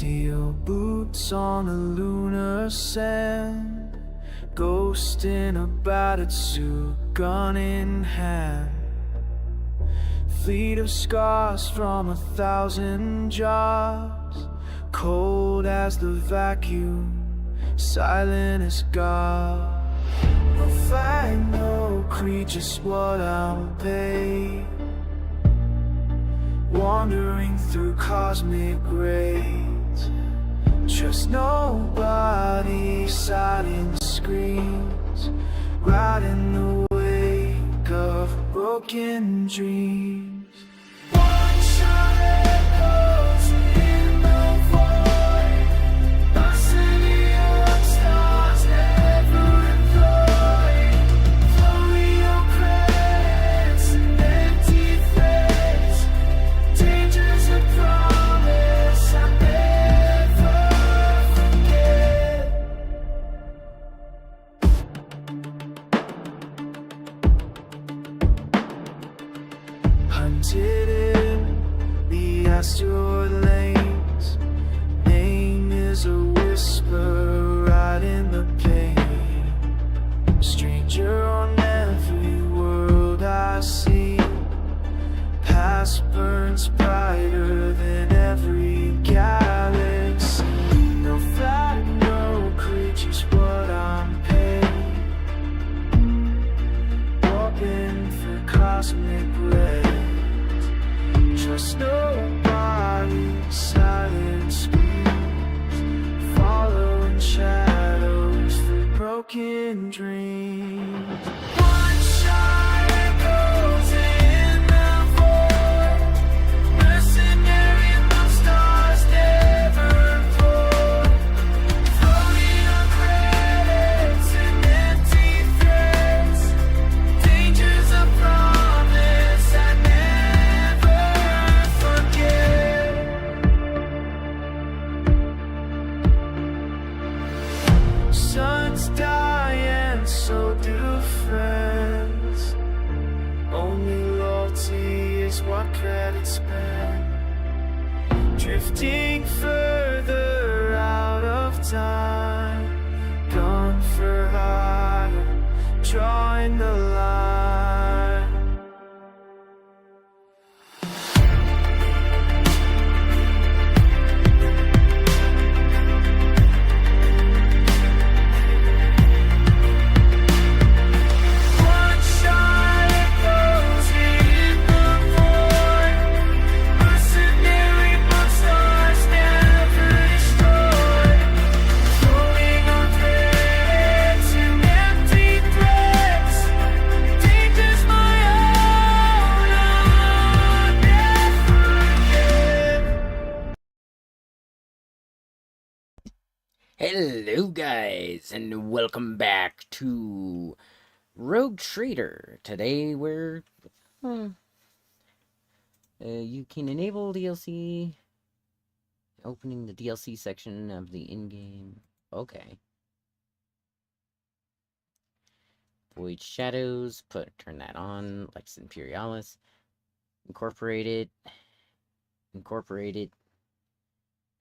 Steel boots on the lunar sand, ghost in a battered suit, gun in hand. Fleet of scars from 1,000 jobs, cold as the vacuum, silent as God. No fight, no creed, just what I'm paid, wandering through cosmic grades. Trust nobody, silent screams, right in the wake of broken dreams. One shot echoes in the void, a city of stars never employed. Florio credits and empty threads, dangers of promise I never forget. Hunted in the asteroid lanes, name is a whisper right in the pain. Stranger on every world I see, past burns brighter than every galaxy. No flag, no creatures, what I'm paid, walking through cosmic rays. Trust nobody, silent screams, following shadows through broken dreams. One shot echoes in the void, mercenary among stars never employed. Floating on credits and empty threads, dangers of promise I never forget. Sons die and so do friends, only loyalty is what credits spend. Drifting further out of time, gone for hire, drawing the line. One shot echoes in the void, mercenary among stars never destroyed. Floating on threads and empty threads, dangers my own I'll never forget. Hello guys, and welcome back to Rogue Trader. Today you can enable DLC, opening the DLC section of the in-game. Okay. Void Shadows, turn that on, Lex Imperialis. Incorporated.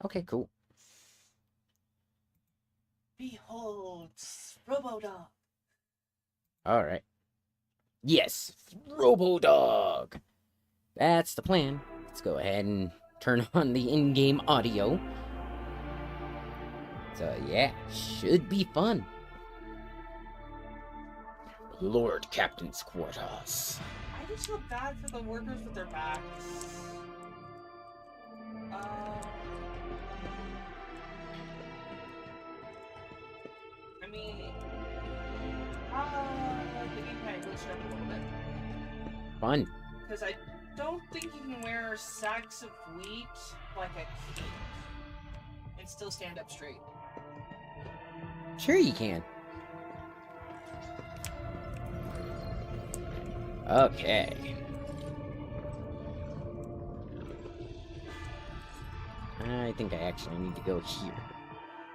Okay, cool. Behold, Robodog. Alright. Yes, Robodog! That's the plan. Let's go ahead and turn on the in-game audio. So yeah, should be fun. Lord Captain's quarters. I just feel bad for the workers with their backs. I mean, the gameplay glitched up a little bit. Fun. Because I don't think you can wear sacks of wheat like a cape and still stand up straight. Sure you can. Okay. I think I actually need to go here.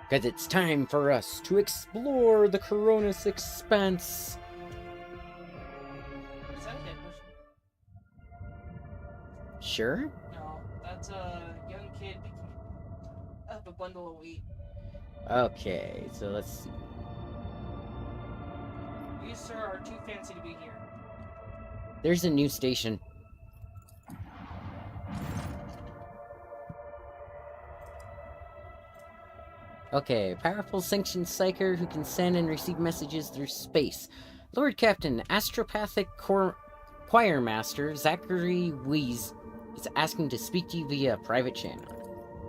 Because it's time for us to explore the Coronis Expanse. Is that a dead person? Sure? No, that's a young kid. up a bundle of wheat. Okay, so let's see. You, sir, are too fancy to be here. There's a new station. Okay, powerful sanctioned psyker who can send and receive messages through space. Lord Captain, Astropathic Choir Master Zachary Weiss is asking to speak to you via private channel.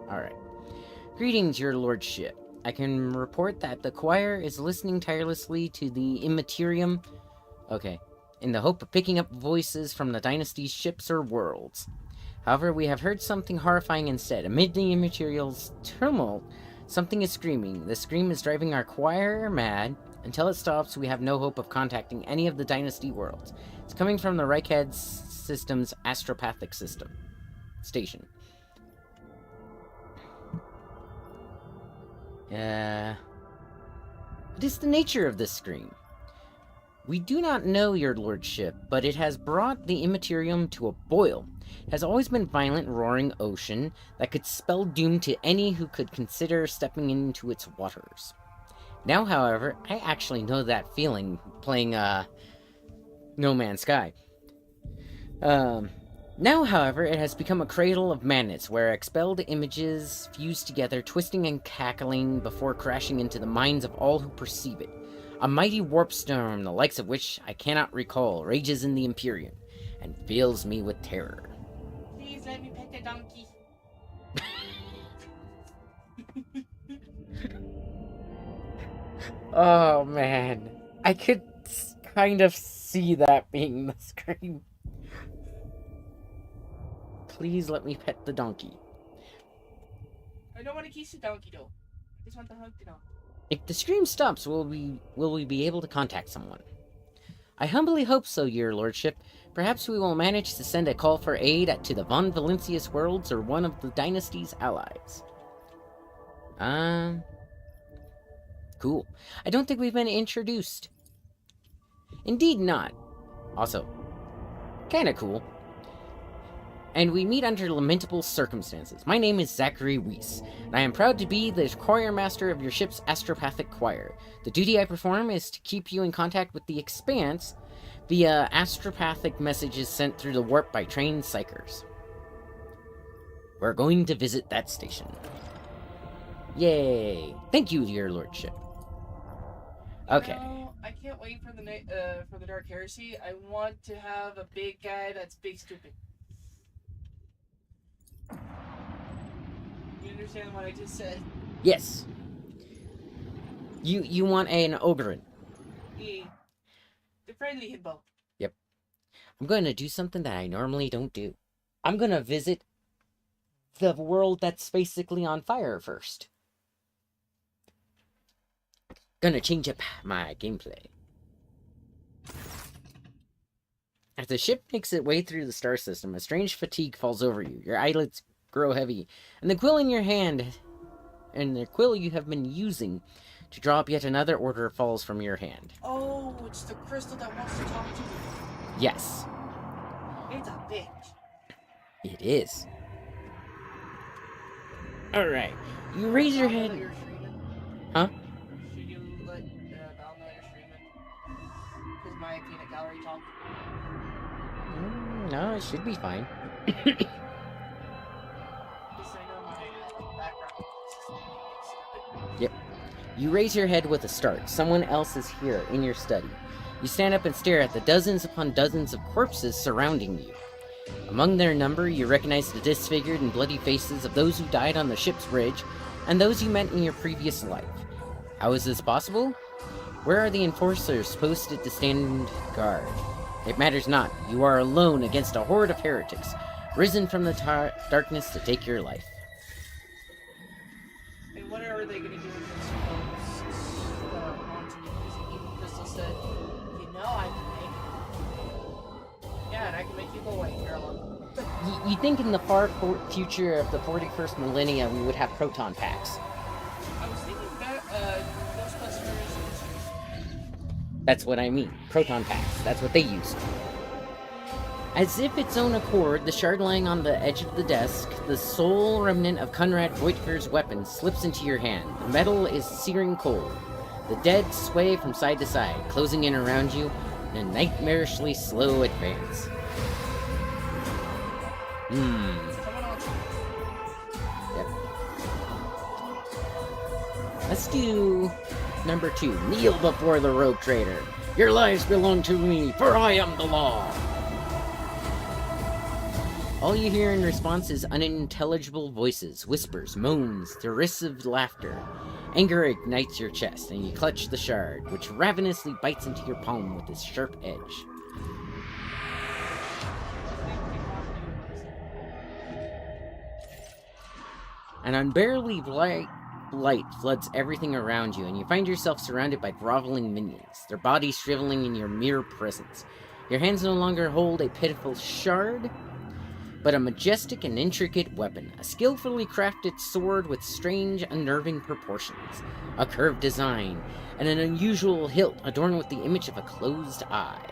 Alright. Greetings, your lordship. I can report that the choir is listening tirelessly to the Immaterium. Okay. In the hope of picking up voices from the dynasty's ships or worlds. However, we have heard something horrifying instead. Amid the Immaterial's tumult, something is screaming. The scream is driving our choir mad. Until it stops, we have no hope of contacting any of the dynasty worlds. It's coming from the Reichhead System's astropathic station. What is the nature of this scream? We do not know, your lordship, but it has brought the Immaterium to a boil. It has always been violent, roaring ocean that could spell doom to any who could consider stepping into its waters. Now, however, I actually know that feeling playing No Man's Sky. Now, however, it has become a cradle of madness, where expelled images fuse together, twisting and cackling before crashing into the minds of all who perceive it. A mighty warp storm, the likes of which I cannot recall, rages in the Imperium, and fills me with terror. Please let me pet the donkey. Oh, man. I could kind of see that being the scream. Please let me pet the donkey. I don't want to kiss the donkey, though. I just want to hug the donkey. If the scream stops, will we be able to contact someone? I humbly hope so, your lordship. Perhaps we will manage to send a call for aid to the Von Valencius worlds or one of the dynasty's allies. Cool. I don't think we've been introduced. Indeed not. Also, kinda cool. And we meet under lamentable circumstances. My name is Zachary Weiss, and I am proud to be the choir master of your ship's astropathic choir. The duty I perform is to keep you in contact with the Expanse via astropathic messages sent through the warp by trained psychers. We're going to visit that station. Yay! Thank you, your lordship. Okay. No, I can't wait for the Dark Heresy. I want to have a big guy that's big stupid. You understand what I just said? Yes. You want an Ogren. The friendly hippo. Yep. I'm going to do something that I normally don't do. I'm going to visit the world that's basically on fire first. Gonna change up my gameplay. As the ship makes its way through the star system, a strange fatigue falls over you. Your eyelids grow heavy, and the quill in your hand, and the quill you have been using to draw up yet another order falls from your hand. Oh, it's the crystal that wants to talk to you. Yes, It's a bitch. it is. Alright, you raise your Val know head. you're streaming? Huh? Should you let Val know you're streaming? Because my peanut gallery talk. No, it should be fine. At least I know my background is stupid. You raise your head with a start. Someone else is here, in your study. You stand up and stare at the dozens upon dozens of corpses surrounding you. Among their number, you recognize the disfigured and bloody faces of those who died on the ship's bridge, and those you met in your previous life. How is this possible? Where are the enforcers posted to stand guard? It matters not. You are alone against a horde of heretics, risen from the darkness to take your life. And what are they going to do with this onto me? Because even Crystal said, you know I can make it. Yeah, and I can make you go away. You're alone. You think in the far future of the 41st millennia we would have proton packs. I was thinking that Ghostbusters. That's what I mean. Proton packs. That's what they use. As if its own accord, the shard lying on the edge of the desk, the sole remnant of Conrad Voigtker's weapon, slips into your hand. The metal is searing cold. The dead sway from side to side, closing in around you in a nightmarishly slow advance. Yep. Let's do number 2. Kneel before the rogue trader. Your lives belong to me, for I am the law. All you hear in response is unintelligible voices, whispers, moans, derisive laughter. Anger ignites your chest, and you clutch the shard, which ravenously bites into your palm with its sharp edge. An unbearably bright light floods everything around you, and you find yourself surrounded by groveling minions, their bodies shriveling in your mere presence. Your hands no longer hold a pitiful shard, but a majestic and intricate weapon, a skillfully crafted sword with strange, unnerving proportions, a curved design, and an unusual hilt adorned with the image of a closed eye.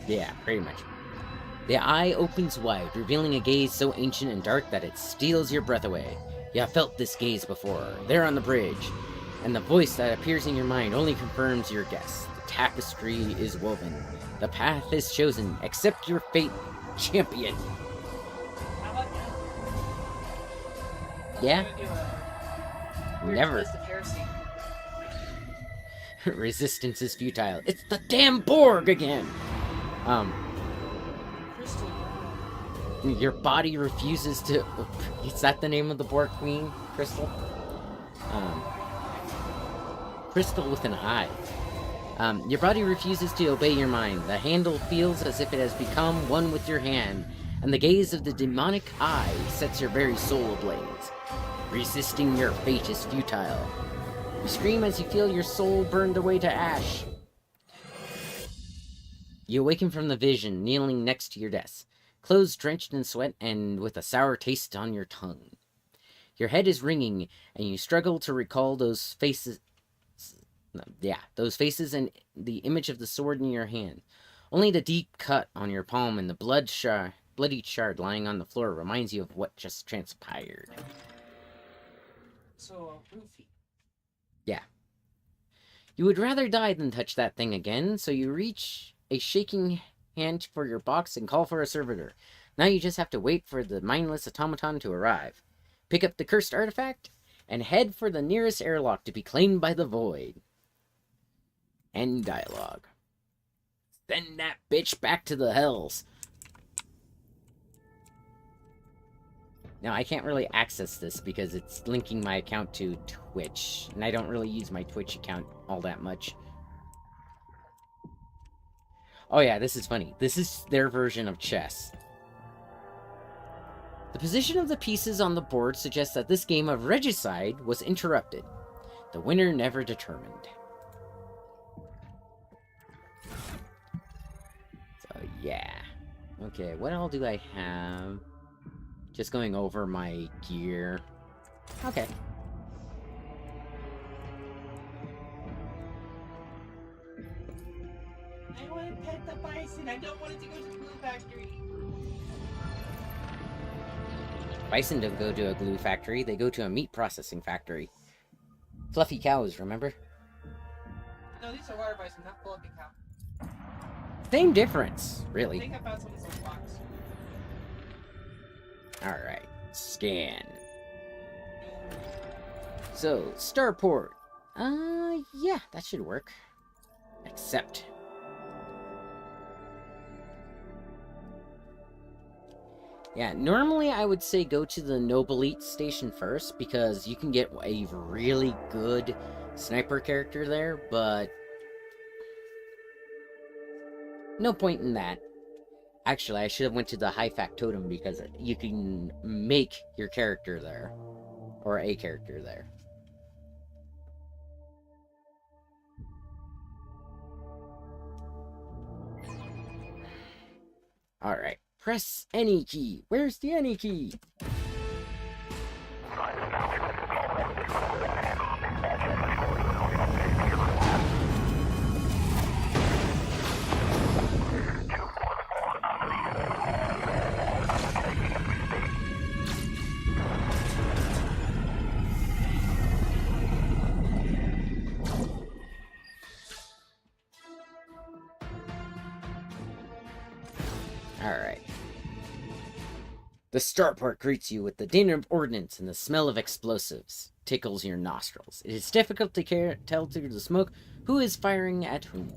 Yeah, pretty much. The eye opens wide, revealing a gaze so ancient and dark that it steals your breath away. You have felt this gaze before, there on the bridge, and the voice that appears in your mind only confirms your guess. The tapestry is woven. The path is chosen. Accept your fate, champion. How about that? Yeah? Weird Never. twist of heresy. Resistance is futile. It's the damn Borg again! Crystal. Your body refuses to... Is that the name of the Borg Queen? Crystal? Crystal with an I. Your body refuses to obey your mind. The handle feels as if it has become one with your hand, and the gaze of the demonic eye sets your very soul ablaze. Resisting your fate is futile. You scream as you feel your soul burned away to ash. You awaken from the vision, kneeling next to your desk, clothes drenched in sweat and with a sour taste on your tongue. Your head is ringing, and you struggle to recall those faces... those faces and the image of the sword in your hand. Only the deep cut on your palm and the bloody shard lying on the floor reminds you of what just transpired. So, roofie. Yeah. You would rather die than touch that thing again, so you reach a shaking hand for your box and call for a servitor. Now you just have to wait for the mindless automaton to arrive. Pick up the cursed artifact, and head for the nearest airlock to be claimed by the void. End dialogue. Send that bitch back to the hells. Now, I can't really access this because it's linking my account to Twitch, and I don't really use my Twitch account all that much. Oh yeah, this is funny. This is their version of chess. The position of the pieces on the board suggests that this game of regicide was interrupted. The winner never determined. So yeah. Okay, what all do I have? Just going over my gear. Okay. I want to pet the bison. I don't want it to go to the glue factory. Bison don't go to a glue factory, they go to a meat processing factory. Fluffy cows, remember? No, these are water bison, not fluffy cow. Same difference, I really. think I found some in this box. Alright, scan. So, starport. Yeah, that should work. Accept. Yeah, normally I would say go to the Nobilite station first, because you can get a really good sniper character there, but... no point in that. Actually, I should have went to the High Factotum, because you can make your character there. Or a character there. Alright. Press any key. Where's the any key? The starport greets you with the din of ordnance and the smell of explosives. Tickles your nostrils. It is difficult to tell through the smoke who is firing at whom.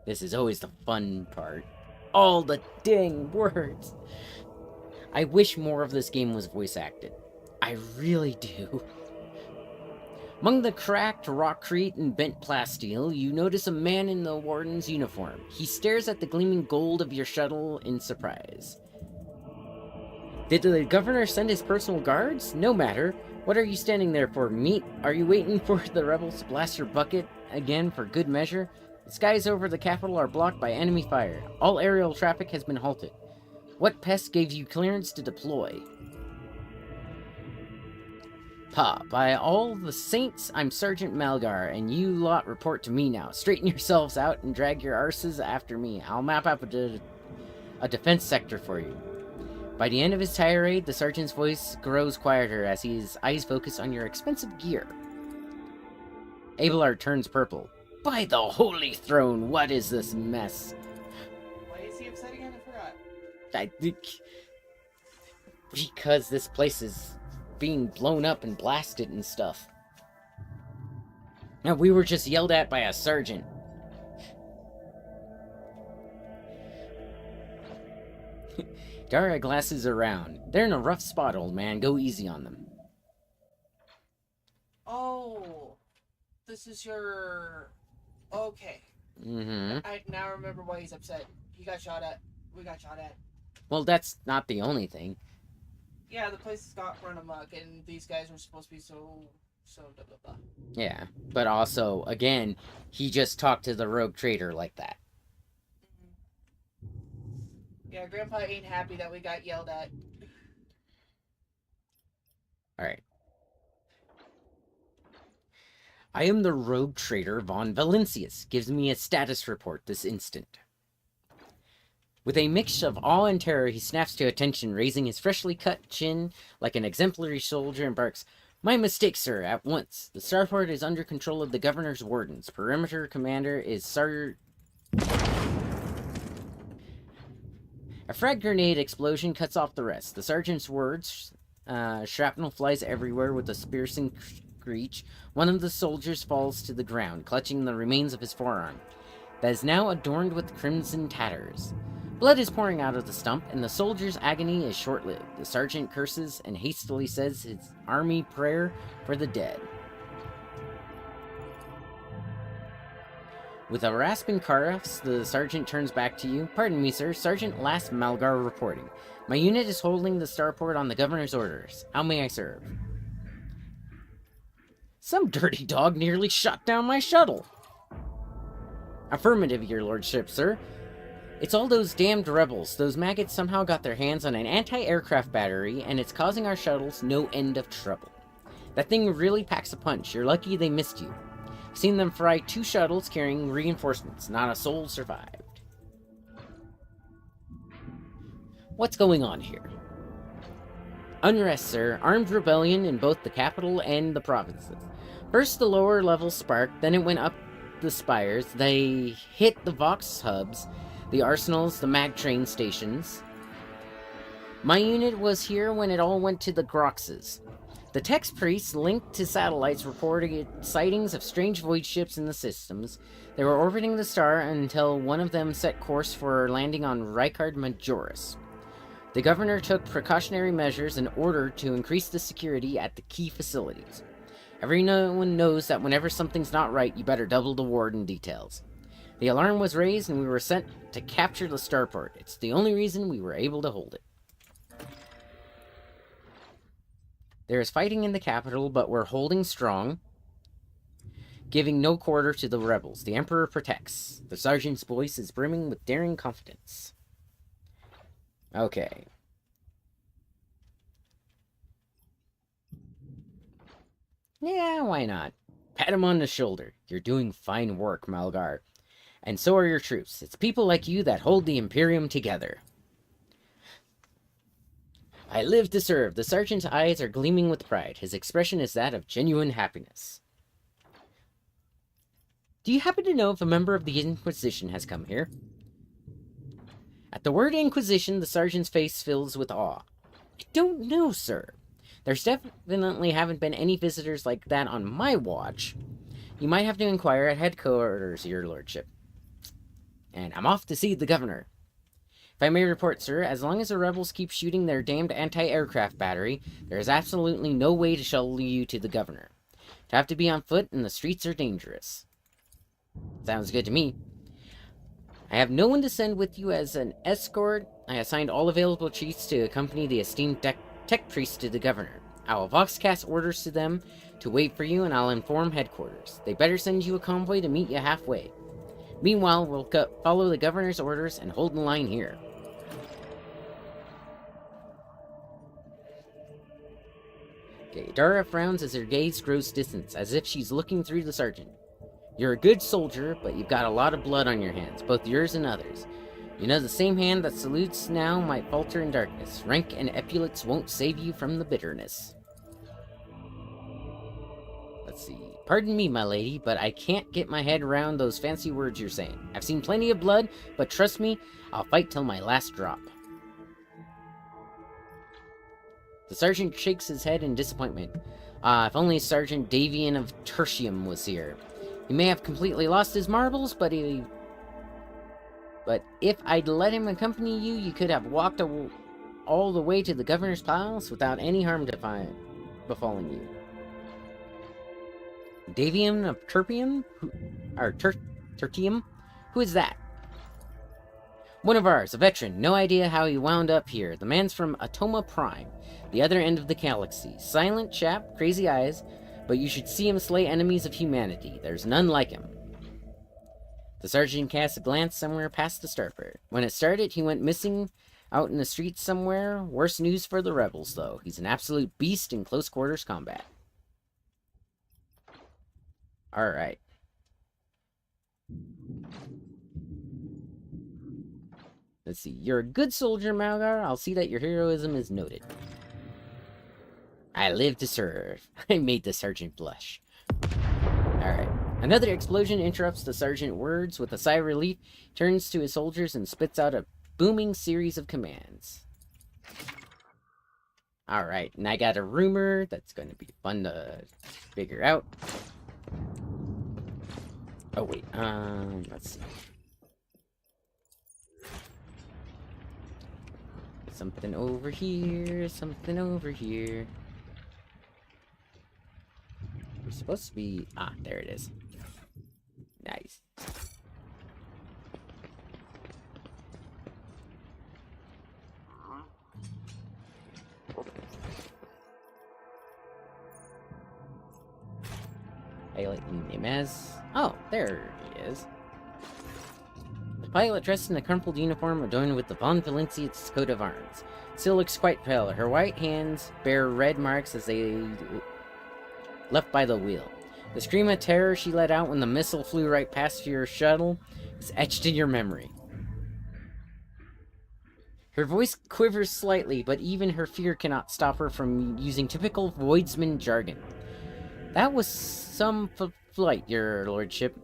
This is always the fun part. All the dang words. I wish more of this game was voice acted. I really do. Among the cracked rockcrete and bent plasteel, you notice a man in the warden's uniform. He stares at the gleaming gold of your shuttle in surprise. Did the governor send his personal guards? No matter. What are you standing there for, meat? Are you waiting for the rebels to blast your bucket again for good measure? The skies over the capital are blocked by enemy fire. All aerial traffic has been halted. What pest gave you clearance to deploy? Pa, by all the saints, I'm Sergeant Malgar, and you lot report to me now. Straighten yourselves out and drag your arses after me. I'll map out a defense sector for you. By the end of his tirade, the sergeant's voice grows quieter as his eyes focus on your expensive gear. Abelard turns purple. By the holy throne, what is this mess? Why is he upset again? I forgot. I think... because this place is being blown up and blasted and stuff. Now, we were just yelled at by a sergeant. Dara glasses around. They're in a rough spot, old man. Go easy on them. Oh, this is your... Okay. Mm-hmm. I now remember why he's upset. He got shot at. We got shot at. Well, that's not the only thing. Yeah, the place got run amok, and these guys were supposed to be so blah blah blah. Yeah, but also, again, he just talked to the rogue trader like that. Yeah, Grandpa ain't happy that we got yelled at. Alright. I am the rogue trader von Valencius. Gives me a status report this instant. With a mix of awe and terror, he snaps to attention, raising his freshly cut chin like an exemplary soldier and barks, "My mistake, sir, at once. The starport is under control of the governor's wardens. Perimeter commander is A frag grenade explosion cuts off the rest. The sergeant's words, shrapnel flies everywhere with a piercing screech. One of the soldiers falls to the ground, clutching the remains of his forearm, that is now adorned with crimson tatters. Blood is pouring out of the stump, and the soldier's agony is short-lived. The sergeant curses and hastily says his army prayer for the dead. With a rasping chorus, the sergeant turns back to you. Pardon me, sir. Sergeant Last Malgar reporting. My unit is holding the starport on the governor's orders. How may I serve? Some dirty dog nearly shot down my shuttle. Affirmative, your lordship, sir. It's all those damned rebels. Those maggots somehow got their hands on an anti-aircraft battery, and it's causing our shuttles no end of trouble. That thing really packs a punch. You're lucky they missed you. I've seen them fry 2 shuttles carrying reinforcements. Not a soul survived. What's going on here? Unrest, sir. Armed rebellion in both the capital and the provinces. First the lower level sparked, then it went up the spires. They hit the Vox hubs, the arsenals, the mag train stations. My unit was here when it all went to the Groxes. The Tex priests linked to satellites reported sightings of strange void ships in the systems. They were orbiting the star until one of them set course for landing on Ricard Majoris. The governor took precautionary measures in order to increase the security at the key facilities. Everyone knows that whenever something's not right, you better double the warden details. The alarm was raised and we were sent to capture the starport. It's the only reason we were able to hold it. There is fighting in the capital, but we're holding strong, giving no quarter to the rebels. The Emperor protects. The sergeant's voice is brimming with daring confidence. Okay. Yeah, why not? Pat him on the shoulder. You're doing fine work, Malgar. And so are your troops. It's people like you that hold the Imperium together. I live to serve. The sergeant's eyes are gleaming with pride. His expression is that of genuine happiness. Do you happen to know if a member of the Inquisition has come here? At the word Inquisition, the sergeant's face fills with awe. I don't know, sir. There's definitely haven't been any visitors like that on my watch. You might have to inquire at headquarters, your lordship. And I'm off to see the governor. If I may report, sir, as long as the rebels keep shooting their damned anti-aircraft battery, there is absolutely no way to shuttle you to the governor. To have to be on foot, and the streets are dangerous. Sounds good to me. I have no one to send with you as an escort. I assigned all available chiefs to accompany the esteemed tech priest to the governor. I will voxcast orders to them to wait for you, and I'll inform headquarters. They better send you a convoy to meet you halfway. Meanwhile, we'll follow the governor's orders and hold the line here. Okay, Dara frowns as her gaze grows distant, as if she's looking through the sergeant. You're a good soldier, but you've got a lot of blood on your hands, both yours and others. You know the same hand that salutes now might falter in darkness. Rank and epaulets won't save you from the bitterness. Let's see. Pardon me, my lady, but I can't get my head around those fancy words you're saying. I've seen plenty of blood, but trust me, I'll fight till my last drop. The sergeant shakes his head in disappointment. If only Sergeant Davian of Tertium was here. He may have completely lost his marbles, but if I'd let him accompany you, you could have walked all the way to the governor's palace without any harm befalling you. Davian of Tertium? Tertium? Who is that? One of ours, a veteran. No idea how he wound up here. The man's from Atoma Prime, the other end of the galaxy. Silent chap, crazy eyes, but you should see him slay enemies of humanity. There's none like him. The sergeant cast a glance somewhere past the starboard. When it started, he went missing out in the streets somewhere. Worse news for the rebels, though. He's an absolute beast in close quarters combat. Alright. Let's see. You're a good soldier, Malgar. I'll see that your heroism is noted. I live to serve. I made the sergeant blush. Alright. Another explosion interrupts the sergeant's words. With a sigh of relief, he turns to his soldiers and spits out a booming series of commands. Alright, and I got a rumor that's going to be fun to figure out. Oh, wait. Let's see. Something over here, something over here. We're supposed to be... Ah, there it is. Nice. Pilot name as... Oh, there he is. The pilot, dressed in a crumpled uniform adorned with the Von Valencia's coat of arms, still looks quite pale. Her white hands bear red marks as they left by the wheel. The scream of terror she let out when the missile flew right past your shuttle is etched in your memory. Her voice quivers slightly, but even her fear cannot stop her from using typical Voidsman jargon. That was some flight, your lordship.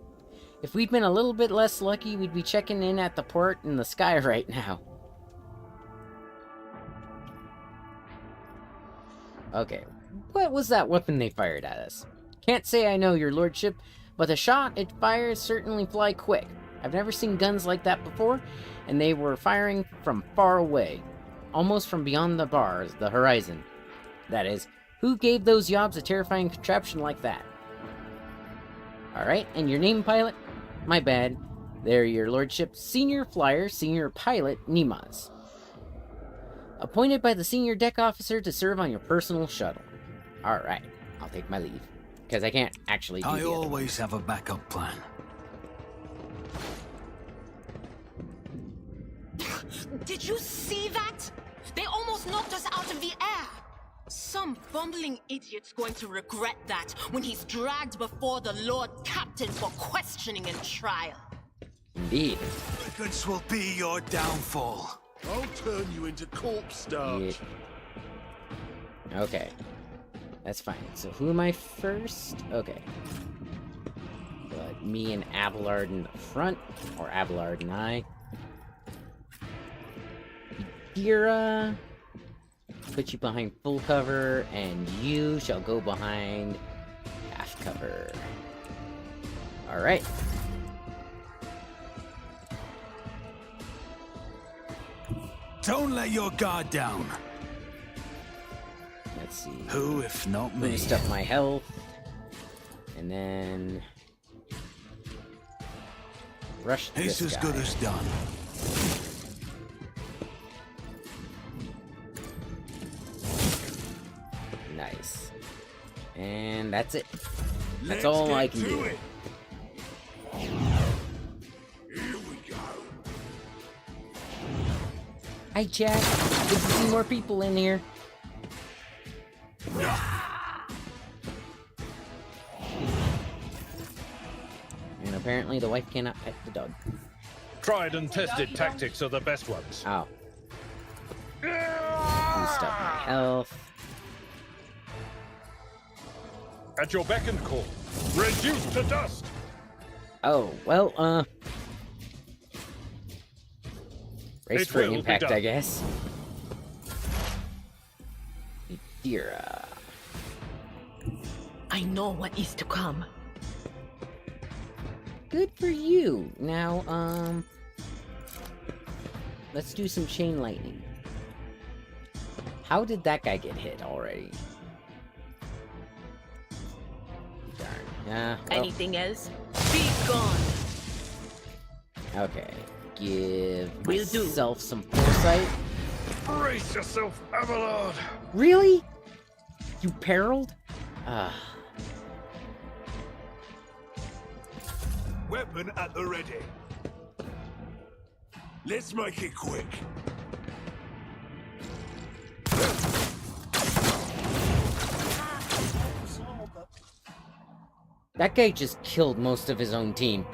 If we'd been a little bit less lucky, we'd be checking in at the port in the sky right now. Okay, what was that weapon they fired at us? Can't say I know, your lordship, but the shot it fires certainly fly quick. I've never seen guns like that before, and they were firing from far away. Almost from beyond the bars, the horizon. That is, who gave those yobs a terrifying contraption like that? Alright, and your name, pilot? My bad. There, your lordship. Senior flyer, senior pilot, Nemaz. Appointed by the senior deck officer to serve on your personal shuttle. Alright, I'll take my leave. Because I can't actually do I the other always have a backup plan. Did you see that? They almost knocked us out of the air. Some bumbling idiot's going to regret that when he's dragged before the Lord Captain for questioning and trial. Indeed. This will be your downfall. I'll turn you into corpse starch. Yeah. Okay. That's fine. So who am I first? Okay. But me and Abelard in the front, or Abelard and I. Gira, put you behind full cover, and you shall go behind half cover. Alright. Don't let your guard down. Let's see. Who, if not me? Boost up my health. And then... rush It's this as guy. good as done. Nice. And that's it. That's Let's all I get can to do. it. Here we go. Hi, Jack. Good to see more people in here. And apparently the wife cannot pet the dog. Tried and tested tactics are the best ones. Oh. Boost up my health. At your beck and call. Reduced to dust. Oh, well, race It for will be impact, done. I guess. Dira. I know what is to come. Good for you. Now, let's do some chain lightning. How did that guy get hit already? Darn. Yeah. Well, Anything else? Be gone. okay. Give Will do. myself some foresight. Brace yourself, Abelard. Really? You periled? Ah. Weapon at the ready. Let's make it quick. That guy just killed most of his own team.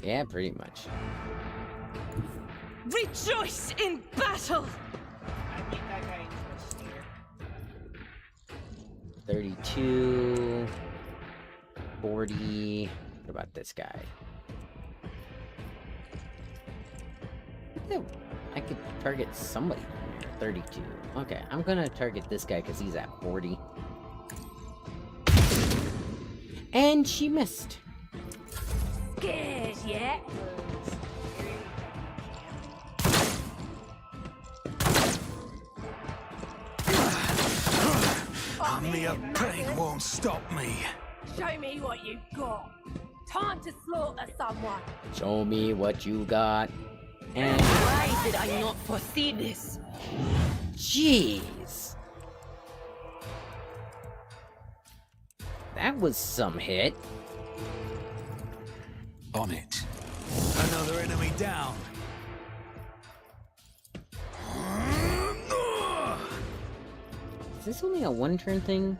Yeah, pretty much. Rejoice in battle! I think that guy was here. 32, 40. What about this guy? Oh, I could target somebody from here. 32. Okay, I'm gonna target this guy because he's at 40. And she missed. Scared yet? A mere pain won't stop me. Show me what you've got. Time to slaughter someone. Show me what you got. And Why did I not foresee this? jeez. That was some hit. On it. Another enemy down. Is this only a one-turn thing?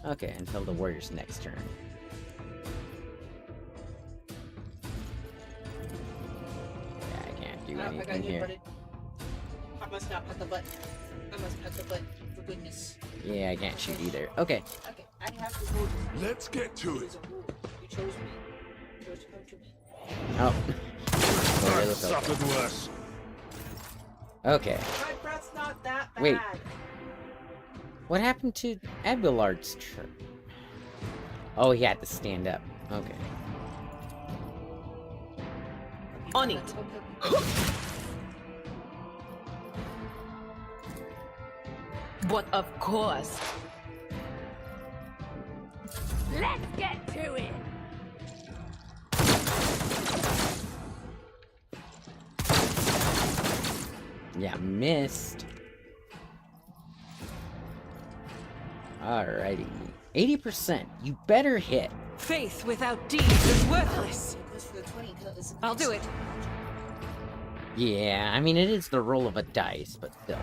Okay, until the warrior's next turn. Yeah, I can't do Oh, I got anything hit, here. buddy. I must not put the button. I must put the button, for goodness. Yeah, I can't shoot either. Okay. Okay, I have to vote. Let's get to It it. is a rule. You chose me. You chose to come to me. Oh. Oh, I've let's go. suffered worse. Okay. My breath's not that bad. Wait. What happened to Abelard's turn? Oh, he had to stand up. Okay. On it. But of course. Let's get to it. Yeah, missed. Alrighty. 80%. You better hit. Faith without deeds is worthless. Goes for the 20 'cause I'll do it. Yeah, I mean, it is the roll of a dice, but still.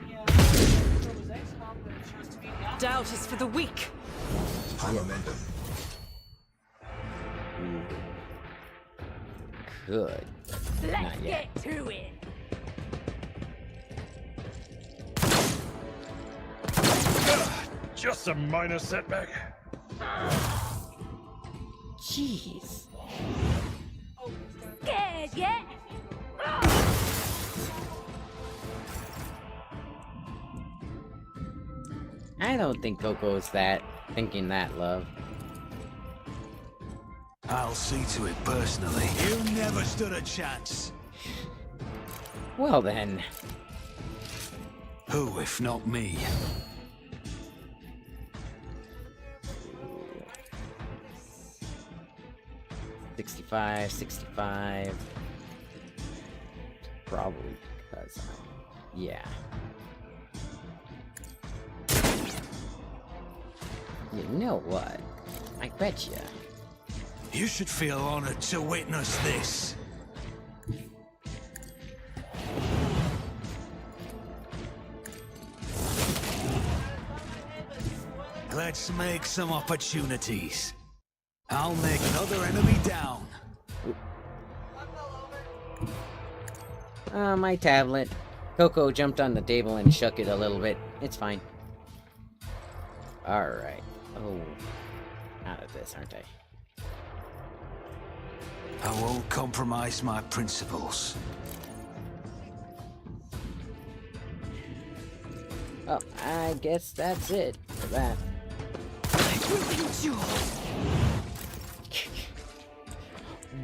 Yeah, it was XCOM, but it chose to be the opposite. Doubt is for the weak. Ooh. Good. Let's Not yet. get to it. Just a minor setback. Jeez. Scared, yeah? I don't think Coco's thinking that, love. I'll see to it personally. You never stood a chance. Well then. Who, if not me? $65. Probably because yeah. You know what? I bet you. You should feel honored to witness this. Let's make some opportunities. I'll make another enemy down. My tablet. Coco jumped on the table and shook it a little bit. It's fine. Alright. Oh. Out of this, aren't I? I won't compromise my principles. Oh, I guess that's it for that.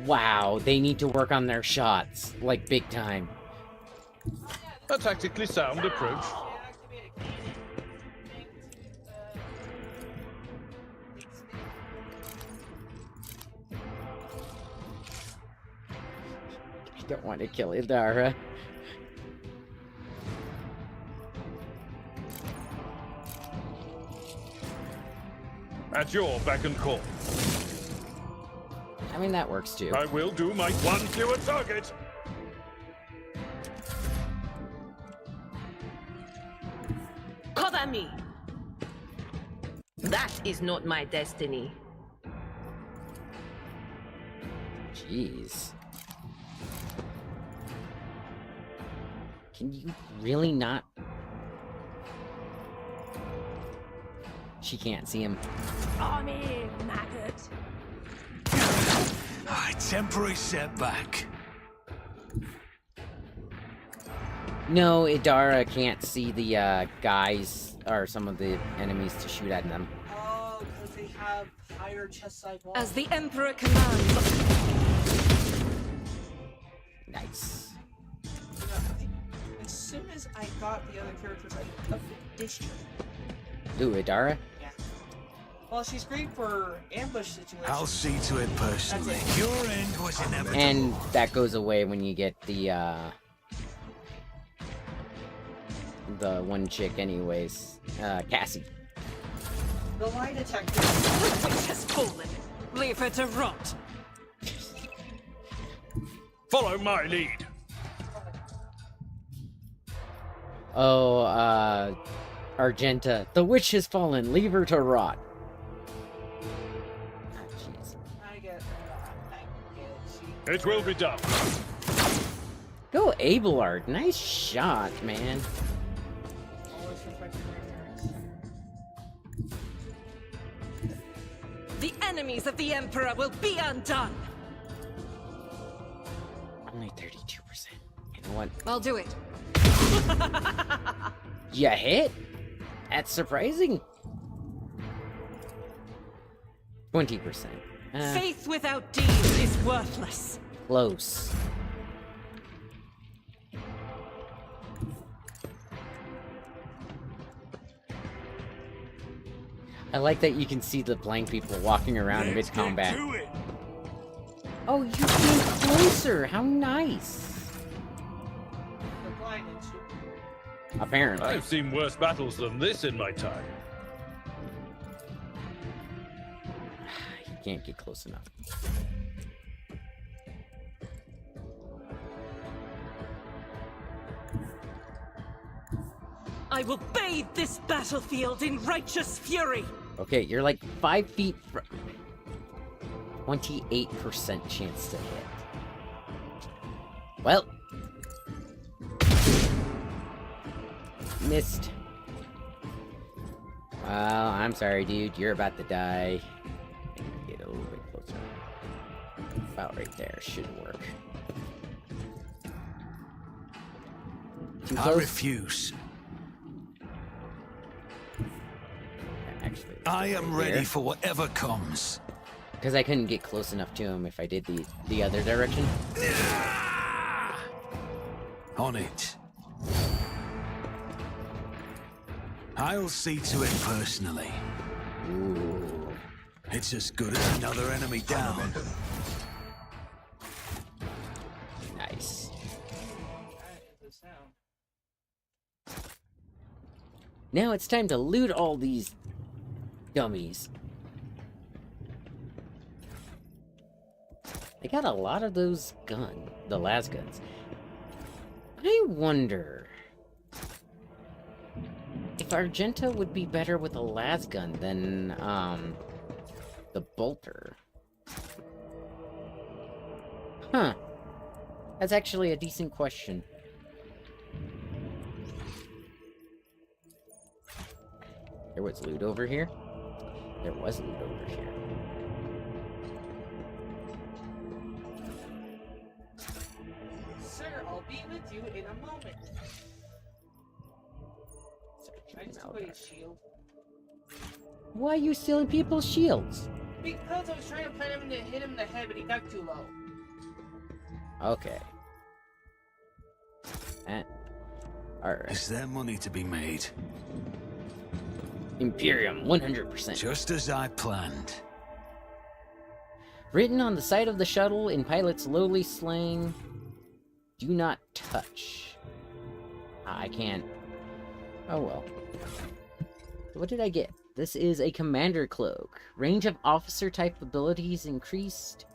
Wow, they need to work on their shots, like big time. A tactically sound approach. I don't want to kill Idara. At your beck and call. I mean, that works too. I will do my one fewer target. Cover me! That is not my destiny. Jeez. Can you really not? She can't see him. I'm here, maggot. Temporary setback. No, Idara can't see the guys or some of the enemies to shoot at them. Oh, because they have higher chest side walls. As the Emperor commands. Nice. As soon as I got the other characters, I took the district. Ooh, Idara? Yeah. Well, she's great for ambush situations. I'll see to it personally. That's it. Your end was inevitable. And that goes away when you get the one chick anyways. Cassie. The lie detector. Which has fallen. Leave her to rot. Follow my lead. Oh, Argenta. The witch has fallen. Leave her to rot. Ah, jeez. I get it. It will be done. Go Abelard. Nice shot, man. Always respecting my parents. The enemies of the Emperor will be undone. Only 32%. You know what? I'll do it. You hit? That's surprising. 20%. Faith without deeds is worthless. Close. I like that you can see the blind people walking around mid-combat. Do it. Oh, you came closer! How nice! They're blinded too. Apparently. I've seen worse battles than this in my time. You can't get close enough. I will bathe this battlefield in righteous fury. Okay, you're like 5 feet from... 28% chance to hit. Well. Missed. I'm sorry, dude. You're about to die. Get a little bit closer. About right there. Should work. Too I close? refuse. Actually, I am ready for whatever comes. because I couldn't get close enough to him if I did the other direction. On it. I'll see to it personally. Ooh. It's as good as another enemy down. Nice. That is the sound. Now it's time to loot all these dummies. They got a lot of those the las guns. I wonder if Argenta would be better with a las gun than the bolter. Huh. That's actually a decent question. There was loot over here? There was loot over here. Sir, I'll be with you in a moment. I just took away his shield. Why are you stealing people's shields? Because I was trying to plan him to hit him in the head, but he got too low. Okay. Alright. Is there money to be made? Imperium, 100%. Just as I planned. Written on the side of the shuttle in pilot's lowly slang, do not touch. I can't. Oh well. What did I get? This is a commander cloak. Range of officer type abilities increased.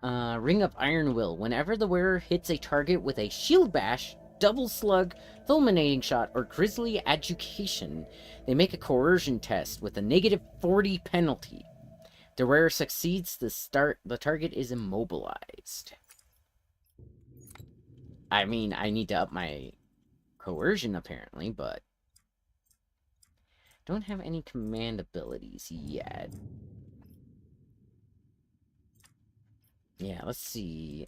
Ring of Iron Will. Whenever the wearer hits a target with a shield bash, double slug, fulminating shot, or grisly education, they make a coercion test with a -40 penalty. The wearer succeeds, the target is immobilized. I mean, I need to up my coercion apparently, but don't have any command abilities yet. Yeah, let's see.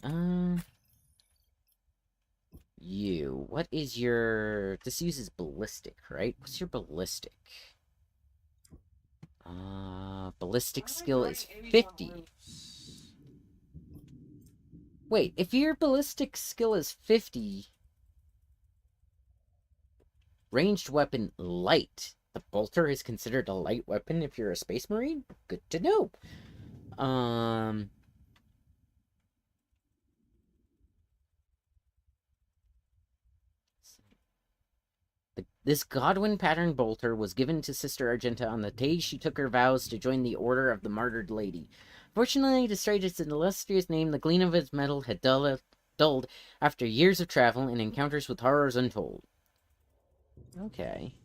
What is your... This uses ballistic, right? What's your ballistic? Ballistic skill is 50. Wait, if your ballistic skill is 50... Ranged weapon light. The bolter is considered a light weapon if you're a space marine? Good to know. This Godwin pattern bolter was given to Sister Argenta on the day she took her vows to join the Order of the Martyred Lady. Fortunately, despite its illustrious name, the gleam of its metal had dulled after years of travel and encounters with horrors untold. Okay.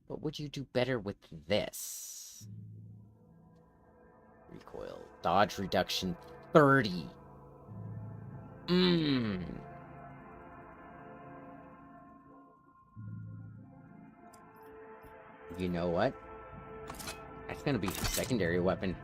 But would you do better with this? Recoil. Dodge reduction 30. You know what? That's gonna be a secondary weapon.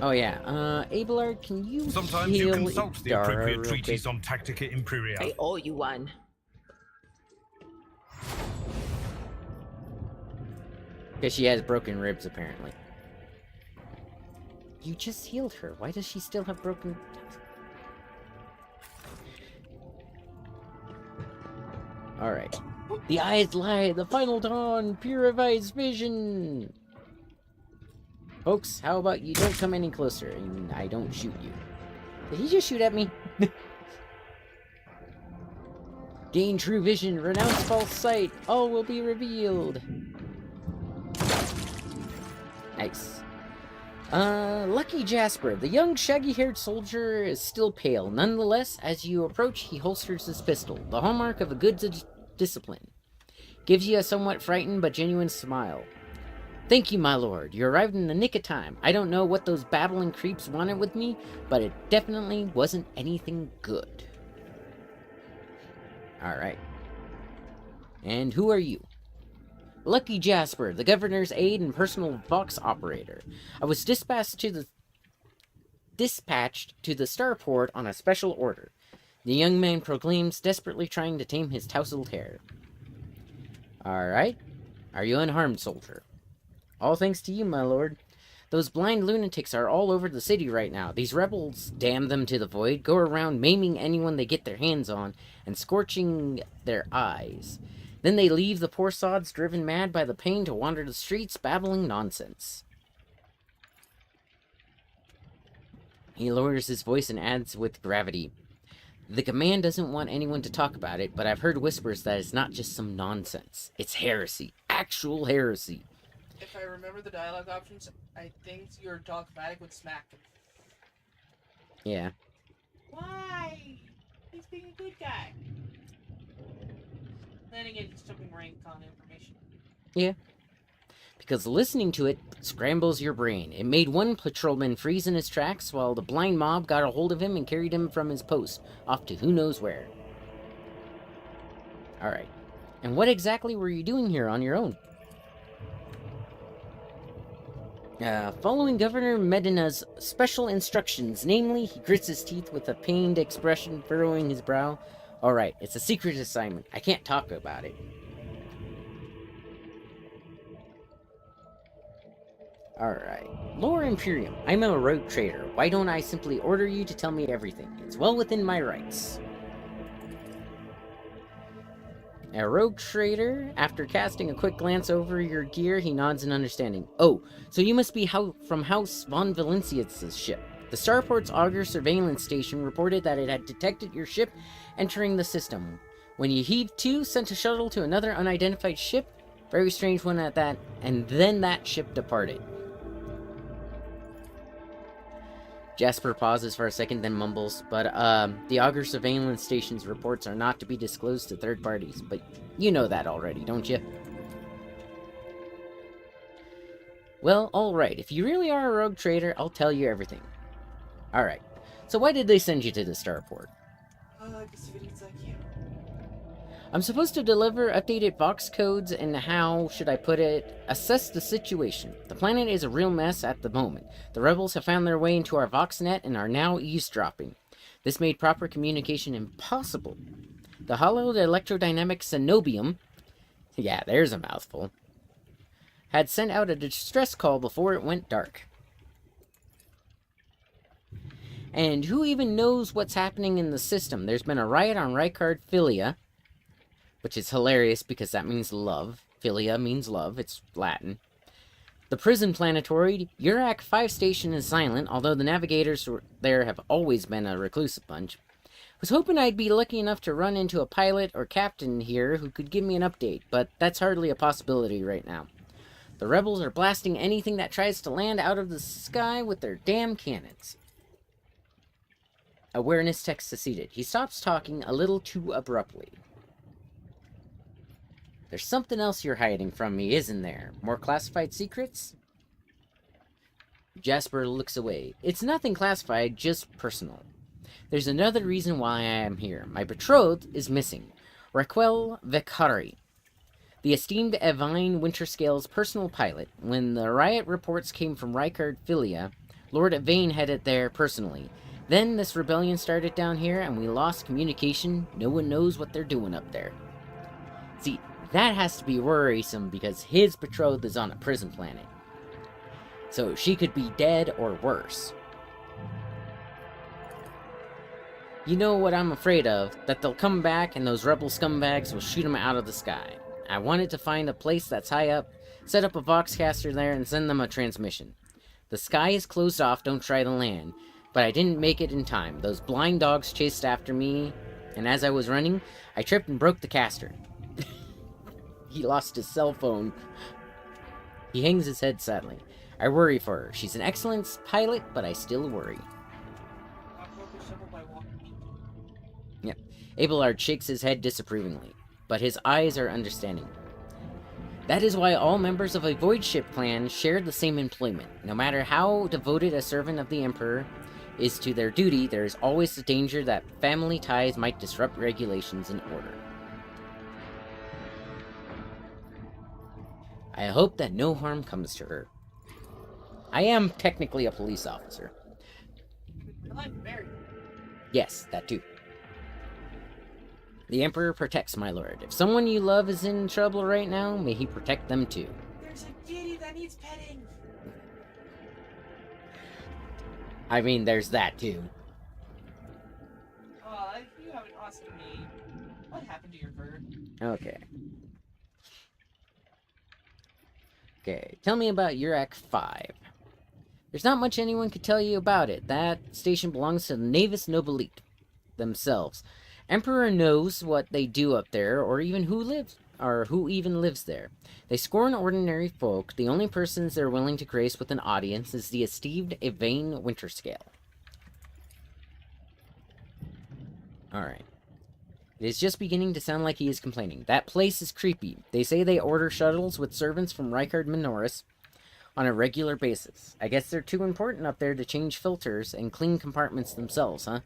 Oh yeah, Abelard, can you Sometimes heal you consult the Idara appropriate real treatise quick? on Tactica Imperial. I owe you one. Because she has broken ribs, apparently. You just healed her. Why does she still have broken... Alright. The eyes lie, the final dawn purifies vision! Folks, how about you don't come any closer and I don't shoot you? Did he just shoot at me? Gain true vision, renounce false sight, all will be revealed. Nice. Lucky Jasper. The young shaggy-haired soldier is still pale. Nonetheless, as you approach, he holsters his pistol, the hallmark of a good discipline. Gives you a somewhat frightened but genuine smile. Thank you, my lord. You arrived in the nick of time. I don't know what those babbling creeps wanted with me, but it definitely wasn't anything good. Alright. And who are you? Lucky Jasper, the governor's aide and personal Vox operator. I was dispatched to the starport on a special order. The young man proclaims, desperately trying to tame his tousled hair. Alright. Are you unharmed, soldier? All thanks to you, my lord. Those blind lunatics are all over the city right now. These rebels, damn them to the void, go around maiming anyone they get their hands on and scorching their eyes. Then they leave the poor sods driven mad by the pain to wander the streets babbling nonsense. He lowers his voice and adds with gravity, the command doesn't want anyone to talk about it, but I've heard whispers that it's not just some nonsense. It's heresy. Actual heresy. If I remember the dialogue options, I think your dogmatic would smack him. Yeah. Why? He's being a good guy. Then again, he's jumping rank on information. Yeah. Because listening to it scrambles your brain. It made one patrolman freeze in his tracks while the blind mob got a hold of him and carried him from his post, off to who knows where. Alright. And what exactly were you doing here on your own? Following Governor Medina's special instructions, namely, he grits his teeth with a pained expression furrowing his brow. Alright, it's a secret assignment. I can't talk about it. Alright. Lord Imperium, I'm a rogue trader. Why don't I simply order you to tell me everything? It's well within my rights. A rogue trader, after casting a quick glance over your gear, he nods in understanding. Oh, so you must be from House von Valencia's ship. The starport's auger surveillance station reported that it had detected your ship entering the system. When you heaved to, sent a shuttle to another unidentified ship. Very strange one at that. And then that ship departed. Jasper pauses for a second, then mumbles, but, the auger surveillance station's reports are not to be disclosed to third parties, but you know that already, don't you? Well, alright, if you really are a rogue trader, I'll tell you everything. Alright, so why did they send you to the starport? Because Vinny's like you. I'm supposed to deliver updated Vox codes and how, should I put it, assess the situation. The planet is a real mess at the moment. The rebels have found their way into our VoxNet and are now eavesdropping. This made proper communication impossible. The hollowed electrodynamic Cenobium, yeah, there's a mouthful, had sent out a distress call before it went dark. And who even knows what's happening in the system? There's been a riot on Ricard Philia, which is hilarious because that means love. Philia means love, it's Latin. The prison planetoid, Urac 5 station is silent, although the navigators there have always been a reclusive bunch. Was hoping I'd be lucky enough to run into a pilot or captain here who could give me an update, but that's hardly a possibility right now. The rebels are blasting anything that tries to land out of the sky with their damn cannons. Awareness text seceded. He stops talking a little too abruptly. There's something else you're hiding from me, isn't there? More classified secrets? Jasper looks away. It's nothing classified, just personal. There's another reason why I am here. My betrothed is missing. Raquel Vicari, the esteemed Evine Winterscale's personal pilot. When the riot reports came from Ricard Philia, Lord Evane headed there personally. Then this rebellion started down here, and we lost communication. No one knows what they're doing up there. See, that has to be worrisome because his betrothed is on a prison planet. So she could be dead or worse. You know what I'm afraid of? That they'll come back and those rebel scumbags will shoot them out of the sky. I wanted to find a place that's high up, set up a Voxcaster there, and send them a transmission. The sky is closed off, don't try to land. But I didn't make it in time. Those blind dogs chased after me, and as I was running, I tripped and broke the caster. He lost his cell phone. He hangs his head sadly. I worry for her. She's an excellent pilot, but I still worry. Yep. Abelard shakes his head disapprovingly, but his eyes are understanding. That is why all members of a Void Ship clan share the same employment. No matter how devoted a servant of the Emperor is to their duty, there is always the danger that family ties might disrupt regulations and order. I hope that no harm comes to her. I am technically a police officer. I'm married. Yes, that too. The Emperor protects, my lord. If someone you love is in trouble right now, may he protect them too. There's a kitty that needs petting. I mean, there's that too. Aw, you have an awesome name. What happened to your bird? Okay. Okay, tell me about Urak 5. There's not much anyone could tell you about it. That station belongs to the Navis Nobilite themselves. Emperor knows what they do up there, or even who even lives there. They scorn ordinary folk. The only persons they're willing to grace with an audience is the esteemed Yvain Winterscale. Alright. It is just beginning to sound like he is complaining. That place is creepy. They say they order shuttles with servants from Rykard Minoris on a regular basis. I guess they're too important up there to change filters and clean compartments themselves, huh?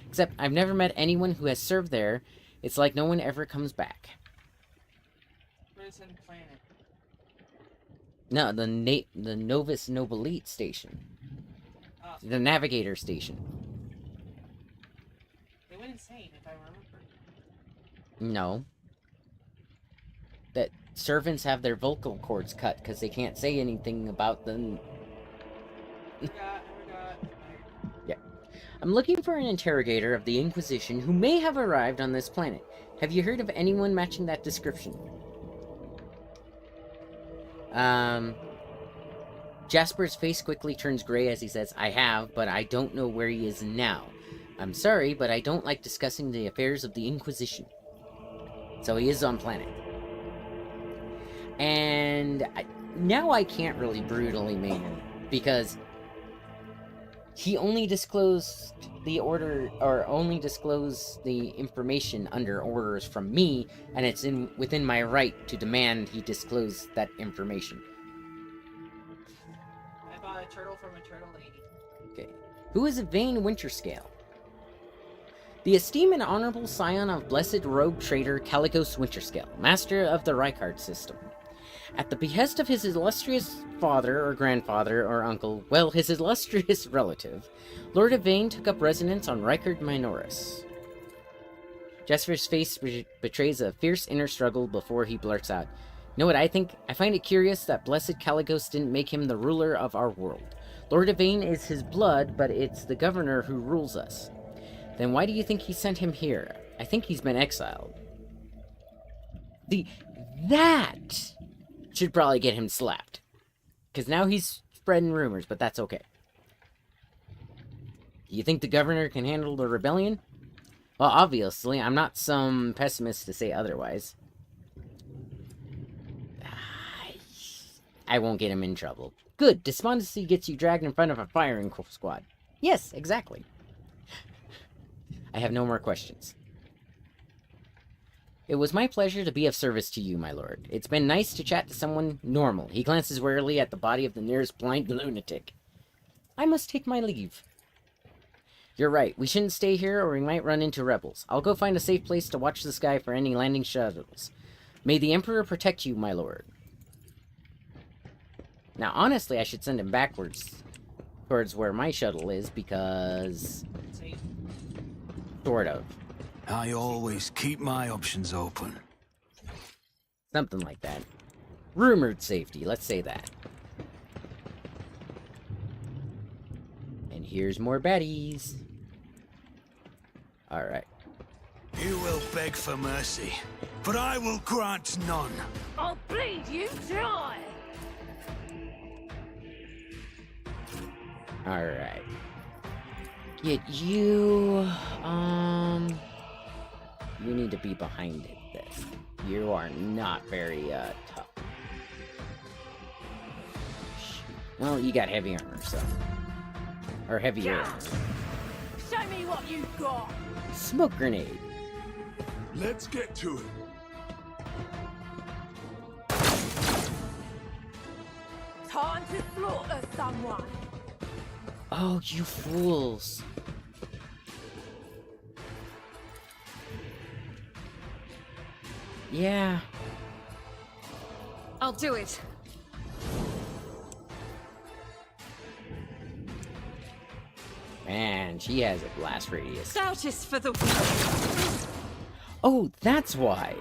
Except I've never met anyone who has served there. It's like no one ever comes back. Prison planet. No, the Novus Nobilite station. Oh, The Navigator station. they went insane, if I remember. No. That servants have their vocal cords cut because they can't say anything about them. I forgot. I'm looking for an interrogator of the Inquisition who may have arrived on this planet. Have you heard of anyone matching that description? Jasper's face quickly turns gray as he says, I have, but I don't know where he is now. I'm sorry, but I don't like discussing the affairs of the Inquisition. So he is on planet. And now I can't really brutally maim him, because he only disclosed the order, or only disclosed the information under orders from me, and it's within my right to demand he disclose that information. I bought a turtle from a turtle lady. Okay. Who is Yvain Winterscale? The esteemed and honorable scion of blessed rogue trader Caligos Winterscale, master of the Rykard system. At the behest of his illustrious father, or grandfather, or uncle, well, his illustrious relative, Lord Yvain took up residence on Rykard Minoris. Jasper's face betrays a fierce inner struggle before he blurts out, "You know what I think? I find it curious that blessed Caligos didn't make him the ruler of our world. Lord Yvain is his blood, but it's the governor who rules us. Then why do you think he sent him here? I think he's been exiled." That should probably get him slapped. Because now he's spreading rumors, but that's okay. Do you think the governor can handle the rebellion? Well, obviously, I'm not some pessimist to say otherwise. I won't get him in trouble. Good, despondency gets you dragged in front of a firing squad. Yes, exactly. I have no more questions. It was my pleasure to be of service to you, my lord. It's been nice to chat to someone normal. He glances warily at the body of the nearest blind lunatic. I must take my leave. You're right. We shouldn't stay here or we might run into rebels. I'll go find a safe place to watch the sky for any landing shuttles. May the Emperor protect you, my lord. Now, honestly, I should send him backwards towards where my shuttle is because... sort of. I always keep my options open. Something like that. Rumored safety, let's say that. And here's more baddies. Alright. You will beg for mercy, but I will grant none. I'll bleed you dry. Alright. Get you... You need to be behind this. You are not very, tough. Well, you got heavy armor, so... Or heavier armor. Show me what you've got. Smoke grenade. Let's get to it. Time to slaughter someone. Oh, you fools. Yeah. I'll do it. Man, she has a blast radius. Stoutest for the Oh, that's why.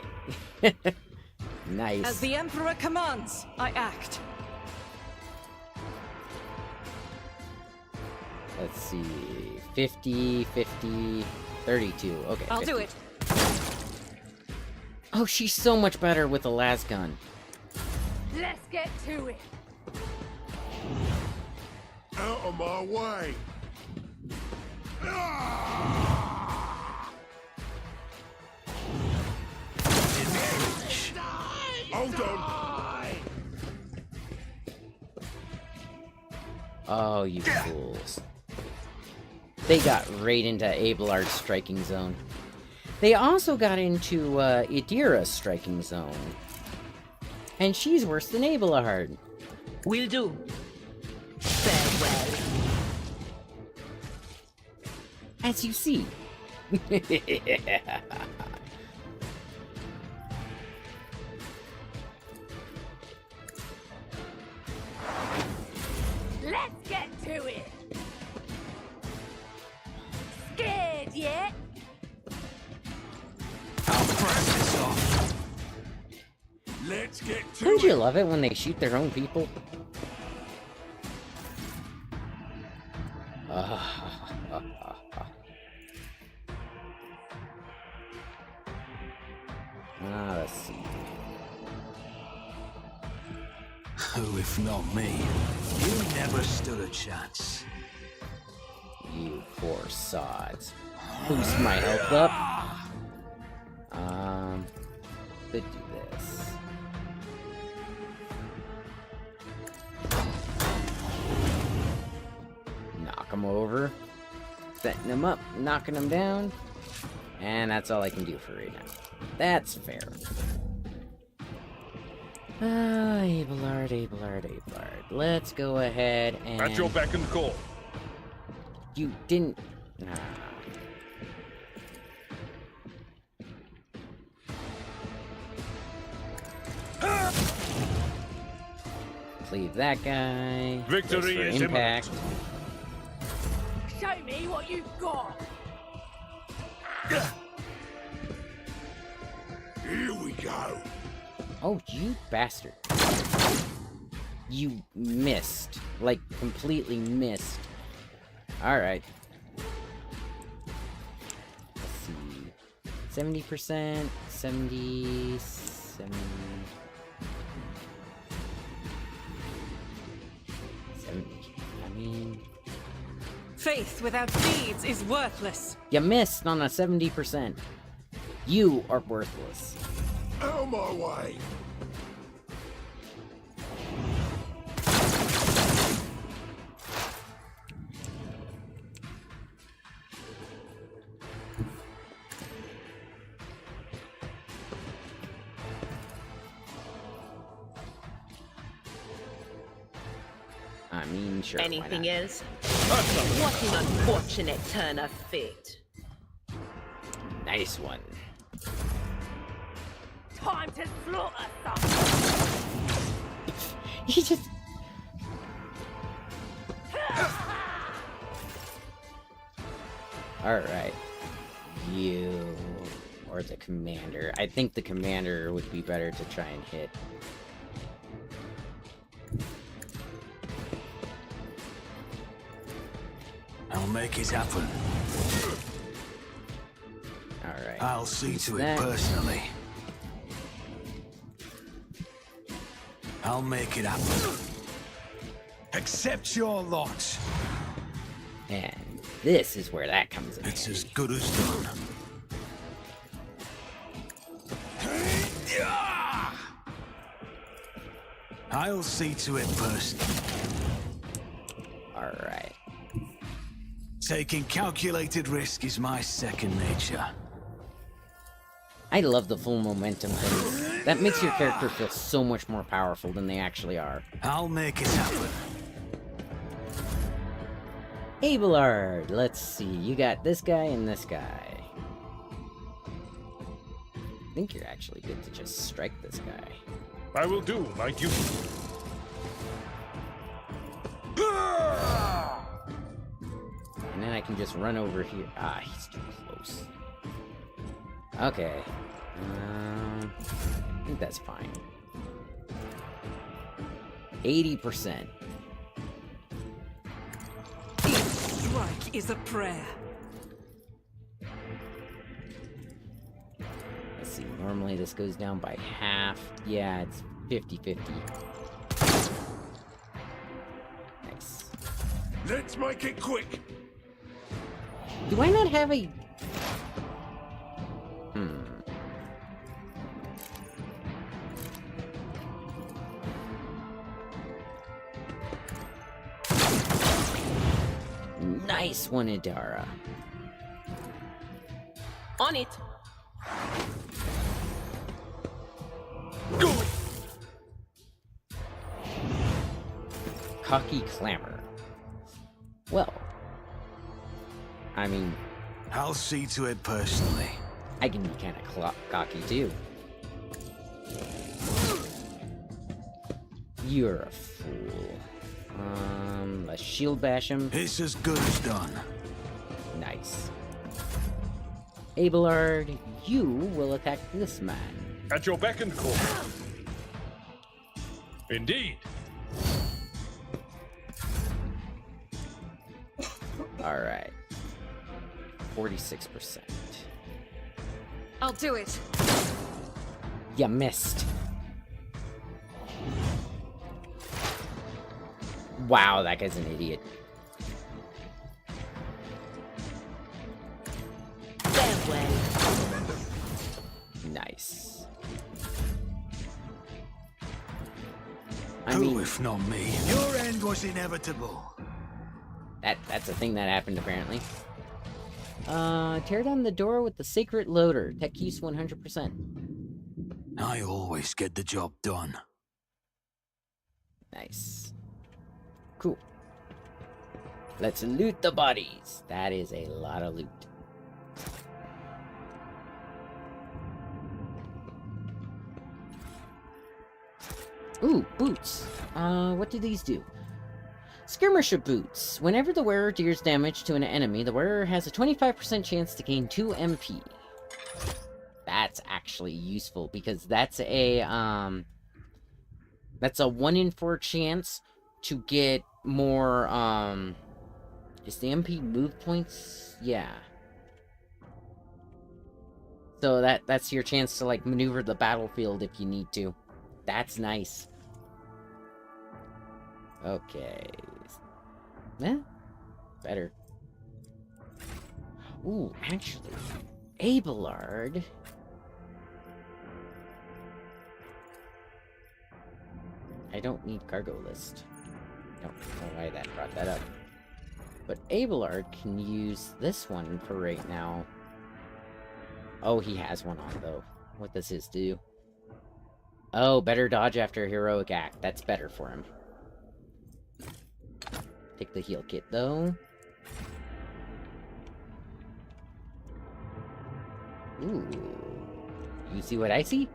Nice. As the Emperor commands, I act. Let's see. 50, 50, 32. Okay. I'll 50. do it. Oh, she's so much better with the las gun. Let's get to it. Out of my way! Hold on! Oh, you fools. They got right into Abelard's striking zone. They also got into Idira's striking zone. And she's worse than Abelard. Will do. Farewell. As you see. Let's get to it. Scared yet? I'll practice off. Let's get to Don't it! you love it when they shoot their own people? Let's see. Who, if not me? You never stood a chance. You poor sods. Boost my health up. Could do this. Knock him over. Setting him up, knocking him down. And that's all I can do for right now. That's fair. Abelard, Abelard, Abelard. Let's go ahead and... At your beck and call. You didn't... Nah. Leave that guy. Victory Goes for is impact. Show me what you've got. Here we go! Oh, you bastard. You missed. Like, completely missed. Alright. Let's see. 70%, 70, 70... 70. I mean... Faith without deeds is worthless. You missed on a 70%. You are worthless. Out of my way! I mean, sure. why Anything not? else? What an unfortunate turn of fate. Nice one. Time to slaughter some. He just... Alright. You... Or the commander. I think the commander would be better to try and hit. I'll make it happen. Alright. I'll see to it That- personally. I'll make it happen. Accept your lot. And this is where that comes in. It's as good as done. I'll see to it personally. Alright. Taking calculated risk is my second nature. I love the full momentum thing. That makes your character feel so much more powerful than they actually are. I'll make it happen. Abelard, let's see. You got this guy and this guy. I think you're actually good to just strike this guy. I will do my duty. And then I can just run over here. Ah, he's too close. Okay. I think that's fine. 80%. Each strike is a prayer. Let's see. Normally this goes down by half. Yeah, it's 50-50. Nice. Let's make it quick. Do I not have a... Nice one, Idara. On it. Cocky clamor. Well, I mean, I'll see to it personally. I can be kind of cocky too. You're a fool. Let's shield bash him. It's as good as done. Nice. Abelard, you will attack this man. At your beck and call. Indeed. Alright. 46%. I'll do it. You missed. Wow, that guy's an idiot. Nice. Who, if not me? Your end was inevitable. That's a thing that happened apparently. Tear down the door with the sacred loader. Tech use 100%. I always get the job done. Nice. Cool. Let's loot the bodies. That is a lot of loot. Ooh, boots. What do these do? Skirmisher boots. Whenever the wearer deals damage to an enemy, the wearer has a 25% chance to gain 2 MP. That's actually useful because that's a 1 in 4 chance to get more, is the MP move points? Yeah. So that's your chance to, like, maneuver the battlefield if you need to. That's nice. Okay. Eh? Better. Ooh, actually, Abelard. I don't need cargo list. Don't know why that brought that up. But Abelard can use this one for right now. Oh, he has one on, though. What does his do? Oh, better dodge after a heroic act. That's better for him. Take the heal kit, though. Ooh. You see what I see?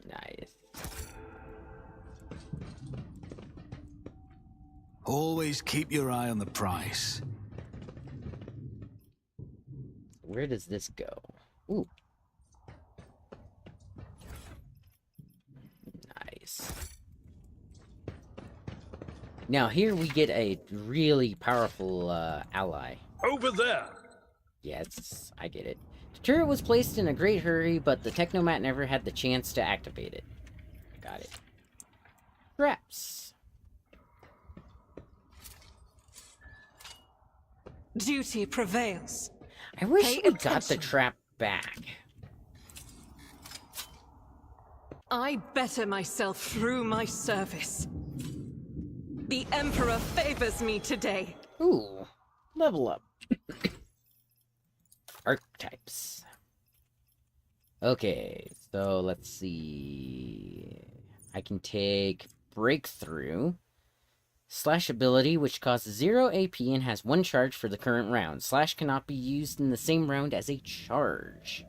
Nice. Always keep your eye on the price. Where does this go? Ooh. Nice. Now here we get a really powerful ally. Over there. Yes, I get it. The turret was placed in a great hurry, but the Technomat never had the chance to activate it. Got it. Traps. Duty prevails. I wish Pay we got the attention. trap back. I better myself through my service. The Emperor favors me today. Ooh, level up. Archetypes. Okay, so let's see. I can take Breakthrough. Slash ability, which costs 0 AP and has 1 charge for the current round. Slash cannot be used in the same round as a charge.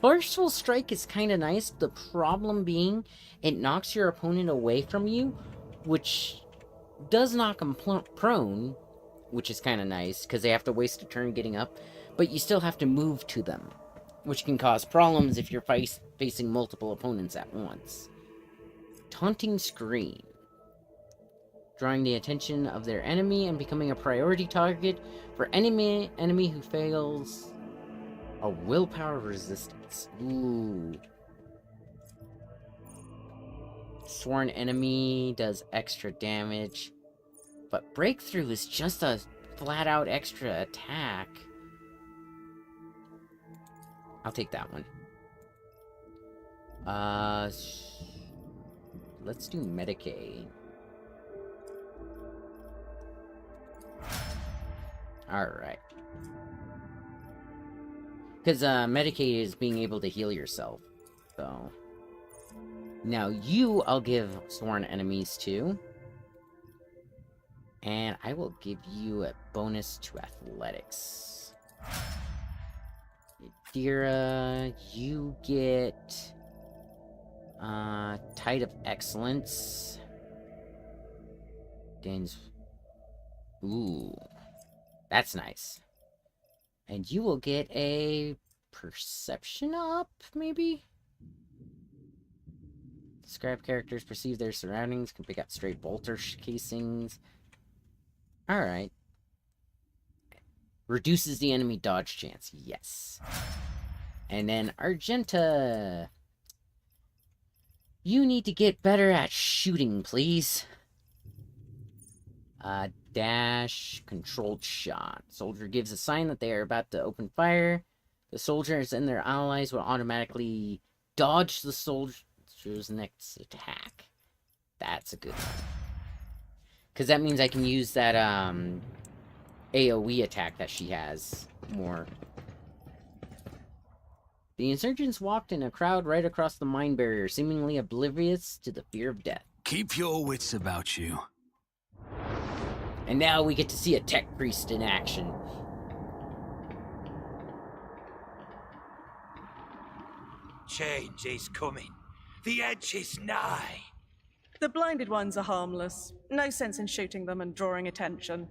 Forceful Strike is kind of nice. The problem being, it knocks your opponent away from you, which does knock them prone, which is kind of nice, because they have to waste a turn getting up, but you still have to move to them, which can cause problems if you're facing multiple opponents at once. Taunting Scream. Drawing the attention of their enemy and becoming a priority target for enemy who fails a willpower resistance. Ooh. Sworn enemy does extra damage, but Breakthrough is just a flat-out extra attack. I'll take that one. Let's do Medicaid. Alright. Because Medicaid is being able to heal yourself. So. Now you, I'll give Sworn Enemies to. And I will give you a bonus to Athletics. Dira, you get Tide of Excellence. Gains. Ooh. That's nice. And you will get a Perception up, maybe? Describe characters, perceive their surroundings, can pick out stray bolter casings. Alright. Reduces the enemy dodge chance. Yes. And then Argenta. You need to get better at shooting, please. Dash, controlled shot. Soldier gives a sign that they are about to open fire. The soldiers and their allies will automatically dodge the soldier's next attack. That's a good one. Because that means I can use that, AoE attack that she has more. The insurgents walked in a crowd right across the mine barrier, seemingly oblivious to the fear of death. Keep your wits about you. And now we get to see a tech priest in action. Change is coming. The edge is nigh. The blinded ones are harmless. No sense in shooting them and drawing attention.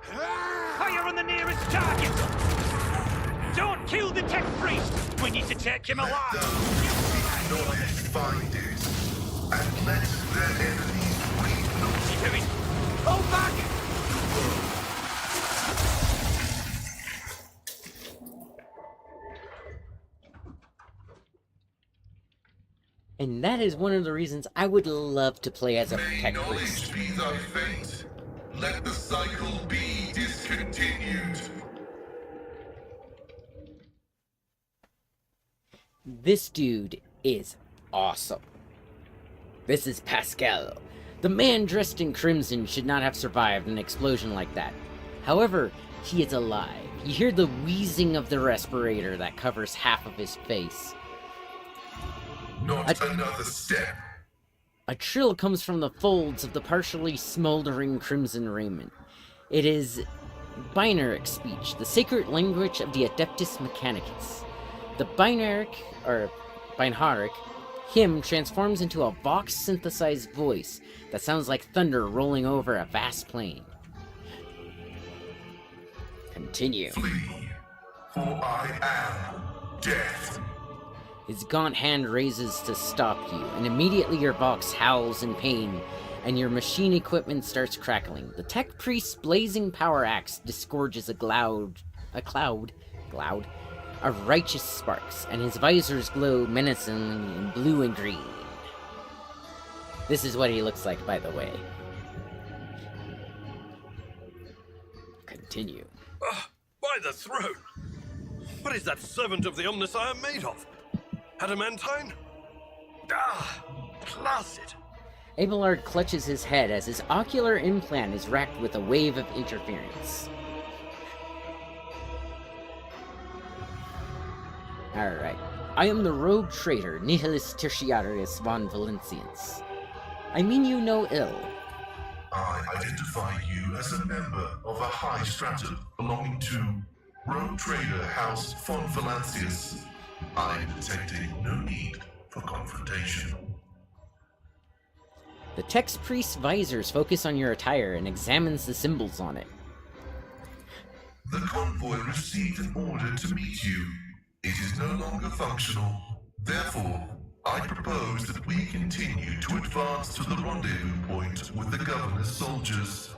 Fire on the nearest target! Don't kill the tech priest! We need to take him alive! Knowledge finders, and let their enemies wait. What's he doing? Hold back! And that is one of the reasons I would love to play as a May tech knowledge priest. be thy fate. Let the cycle be discontinued. This dude is awesome. This is Pascal. The man dressed in crimson should not have survived an explosion like that. However, he is alive. You hear the wheezing of the respirator that covers half of his face. Not another step. A trill comes from the folds of the partially smoldering crimson raiment. It is Binaric speech, the sacred language of the Adeptus Mechanicus. The Binaric hymn transforms into a Vox-synthesized voice that sounds like thunder rolling over a vast plain. Continue. Flee, for I am death. His gaunt hand raises to stop you, and immediately your Vox howls in pain, and your machine equipment starts crackling. The tech priest's blazing power axe disgorges a cloud of righteous sparks, and his visors glow menacingly in blue and green. This is what he looks like, by the way. Continue. By the throne! What is that servant of the Omnissiah made of? Adamantine? Ah, placid. Abelard clutches his head as his ocular implant is racked with a wave of interference. Alright. I am the rogue traitor, Nihilis Tertiarius von Valencians. I mean you no ill. I identify you as a member of a high stratum belonging to Rogue Trader House von Valancius. I am detecting no need for confrontation. The text priest's visors focus on your attire and examines the symbols on it. The convoy received an order to meet you. It is no longer functional. Therefore, I propose that we continue to advance to the rendezvous point with the governor's soldiers.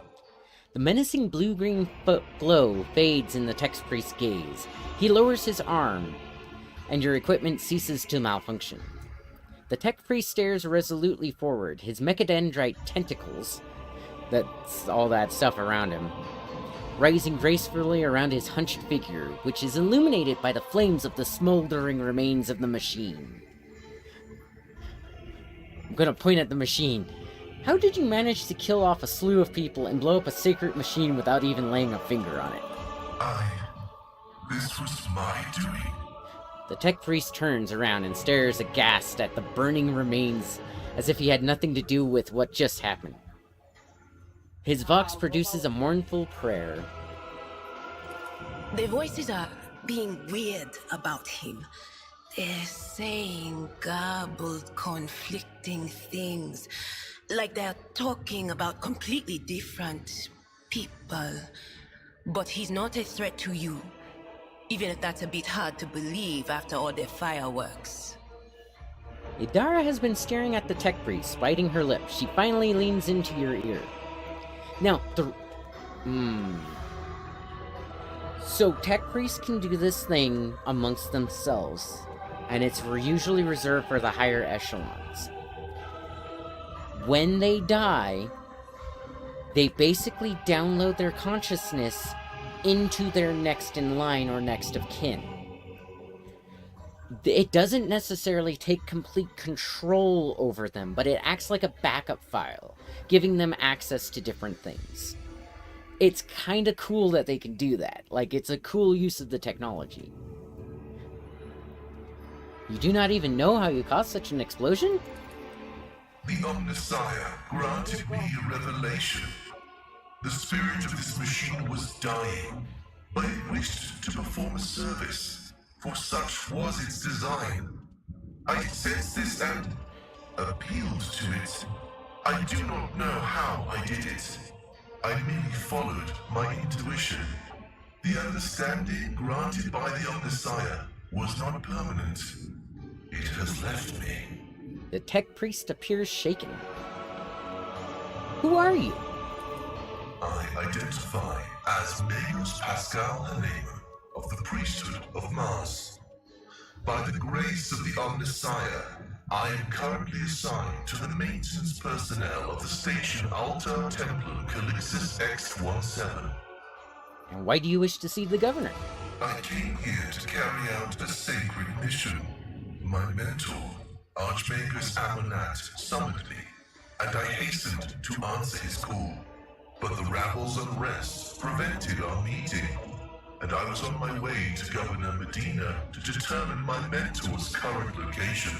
The menacing blue-green glow fades in the text priest's gaze. He lowers his arm, and your equipment ceases to malfunction. The tech priest stares resolutely forward, his mechadendrite tentacles, that's all that stuff around him, rising gracefully around his hunched figure, which is illuminated by the flames of the smoldering remains of the machine. I'm gonna point at the machine. How did you manage to kill off a slew of people and blow up a sacred machine without even laying a finger on it? This was my doing. The tech priest turns around and stares aghast at the burning remains as if he had nothing to do with what just happened. His vox produces a mournful prayer. The voices are being weird about him. They're saying garbled, conflicting things. Like they're talking about completely different people. But he's not a threat to you. Even if that's a bit hard to believe after all the fireworks. Idara has been staring at the tech priest, biting her lip. She finally leans into your ear. Now, So tech priests can do this thing amongst themselves, and it's usually reserved for the higher echelons. When they die, they basically download their consciousness into their next in line or next of kin. It doesn't necessarily take complete control over them, but it acts like a backup file, giving them access to different things. It's kind of cool that they can do that. Like, it's a cool use of the technology. You do not even know how you caused such an explosion? The Omnissiah granted me a revelation. The spirit of this machine was dying, but it wished to perform a service, for such was its design. I sensed this and appealed to it. I do not know how I did it. I merely followed my intuition. The understanding granted by the Omnissiah was not permanent. It has left me. The tech priest appears shaken. Who are you? I identify as Magus Pascal Hanema of the priesthood of Mars. By the grace of the Omnissiah, I am currently assigned to the maintenance personnel of the station Altar Templum Calixis X-17. And why do you wish to see the governor? I came here to carry out a sacred mission. My mentor, Archmagus Amonat, summoned me, and I hastened to answer his call. But the rabble's unrest prevented our meeting, and I was on my way to Governor Medina to determine my mentor's current location.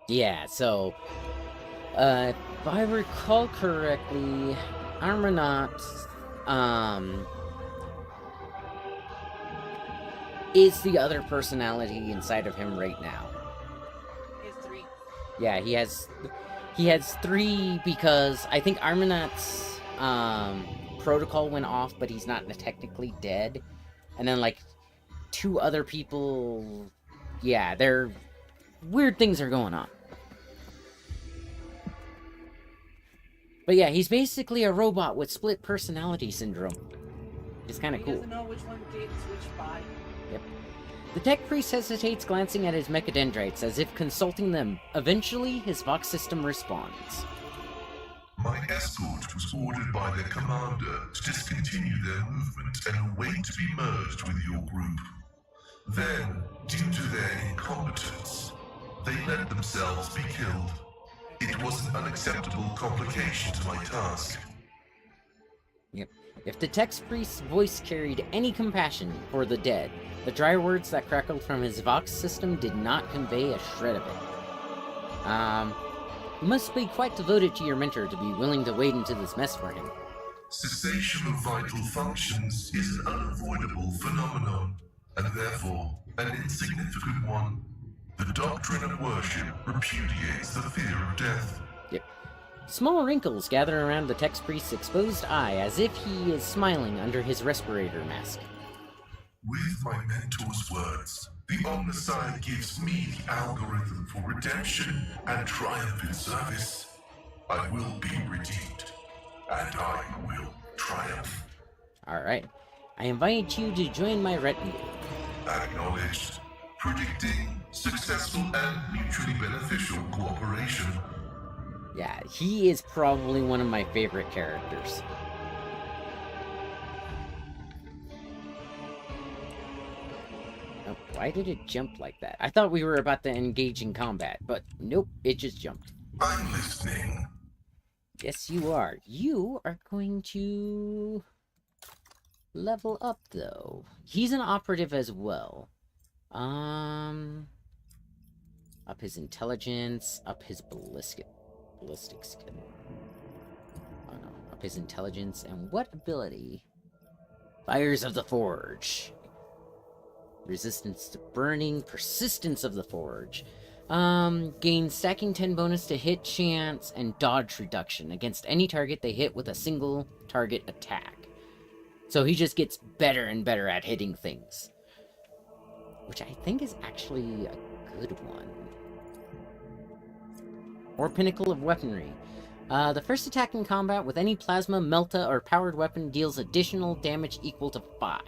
Yeah, so, if I recall correctly, Armanaut, is the other personality inside of him right now. He has 3. Yeah, he has 3 because I think Armanaut's, protocol went off, but he's not technically dead. And then, like, 2 other people, yeah, they're, weird things are going on. But yeah, he's basically a robot with split personality syndrome. It's kind of cool. He doesn't know which one gets which by. Yep. The tech priest hesitates, glancing at his mechadendrites as if consulting them. Eventually, his vox system responds. My escort was ordered by their commander to discontinue their movement and await to be merged with your group. Then, due to their incompetence, they let themselves be killed. It was an unacceptable complication to my task. Yep. If the text priest's voice carried any compassion for the dead, the dry words that crackled from his Vox system did not convey a shred of it. You must be quite devoted to your mentor to be willing to wade into this mess for him. Cessation of vital functions is an unavoidable phenomenon, and therefore an insignificant one. The doctrine of worship repudiates the fear of death. Yep. Small wrinkles gather around the text priest's exposed eye as if he is smiling under his respirator mask. With my mentor's words, the Omnissiah gives me the algorithm for redemption and triumph in service. I will be redeemed, and I will triumph. Alright. I invite you to join my retinue. Acknowledged. Predicting successful and mutually beneficial cooperation. Yeah, he is probably one of my favorite characters. Oh, why did it jump like that? I thought we were about to engage in combat, but nope, it just jumped. I'm listening. Yes, you are. You are going to level up, though. He's an operative as well. Up his intelligence, up his ballistic skill. Oh no, up his intelligence, and what ability? Fires of the Forge. Resistance to burning, persistence of the Forge. Gain stacking 10 bonus to hit chance and dodge reduction against any target they hit with a single target attack. So he just gets better and better at hitting things. Which I think is actually a good one. Or Pinnacle of Weaponry. The first attack in combat with any plasma, melta, or powered weapon deals additional damage equal to 5.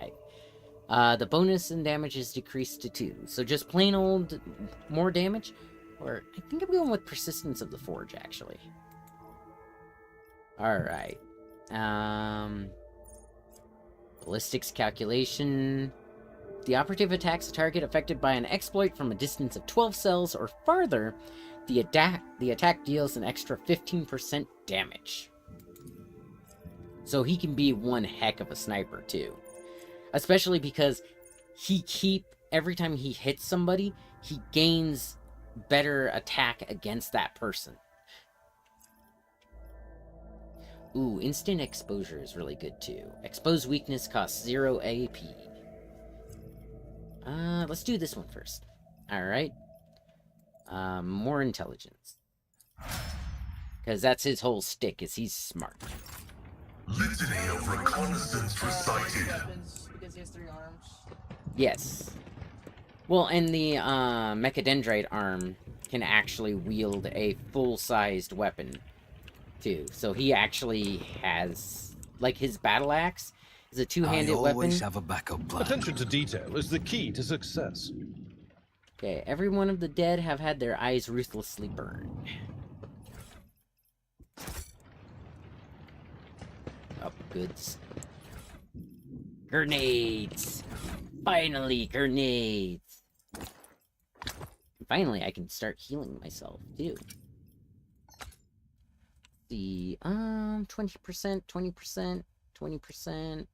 The bonus in damage is decreased to 2. So just plain old more damage? Or I think I'm going with Persistence of the Forge, actually. Alright. Ballistics calculation. The operative attacks a target affected by an exploit from a distance of 12 cells or farther. The attack deals an extra 15% damage. So he can be one heck of a sniper, too. Especially because every time he hits somebody, he gains better attack against that person. Ooh, instant exposure is really good too. Exposed weakness costs 0 AP. Let's do this one first. Alright. More intelligence. Because that's his whole stick, is he's smart. Litany of reconnaissance recited. Because he has 3 arms. Yes. Well, and the Mechadendrite arm can actually wield a full-sized weapon, too. So he actually has, like, his battle axe is a two-handed weapon. I always have a backup plan. Attention to detail is the key to success. Okay, every one of the dead have had their eyes ruthlessly burned. Up goods. Grenades! Finally, grenades! Finally, I can start healing myself, too. The 20%, 20%, 20%.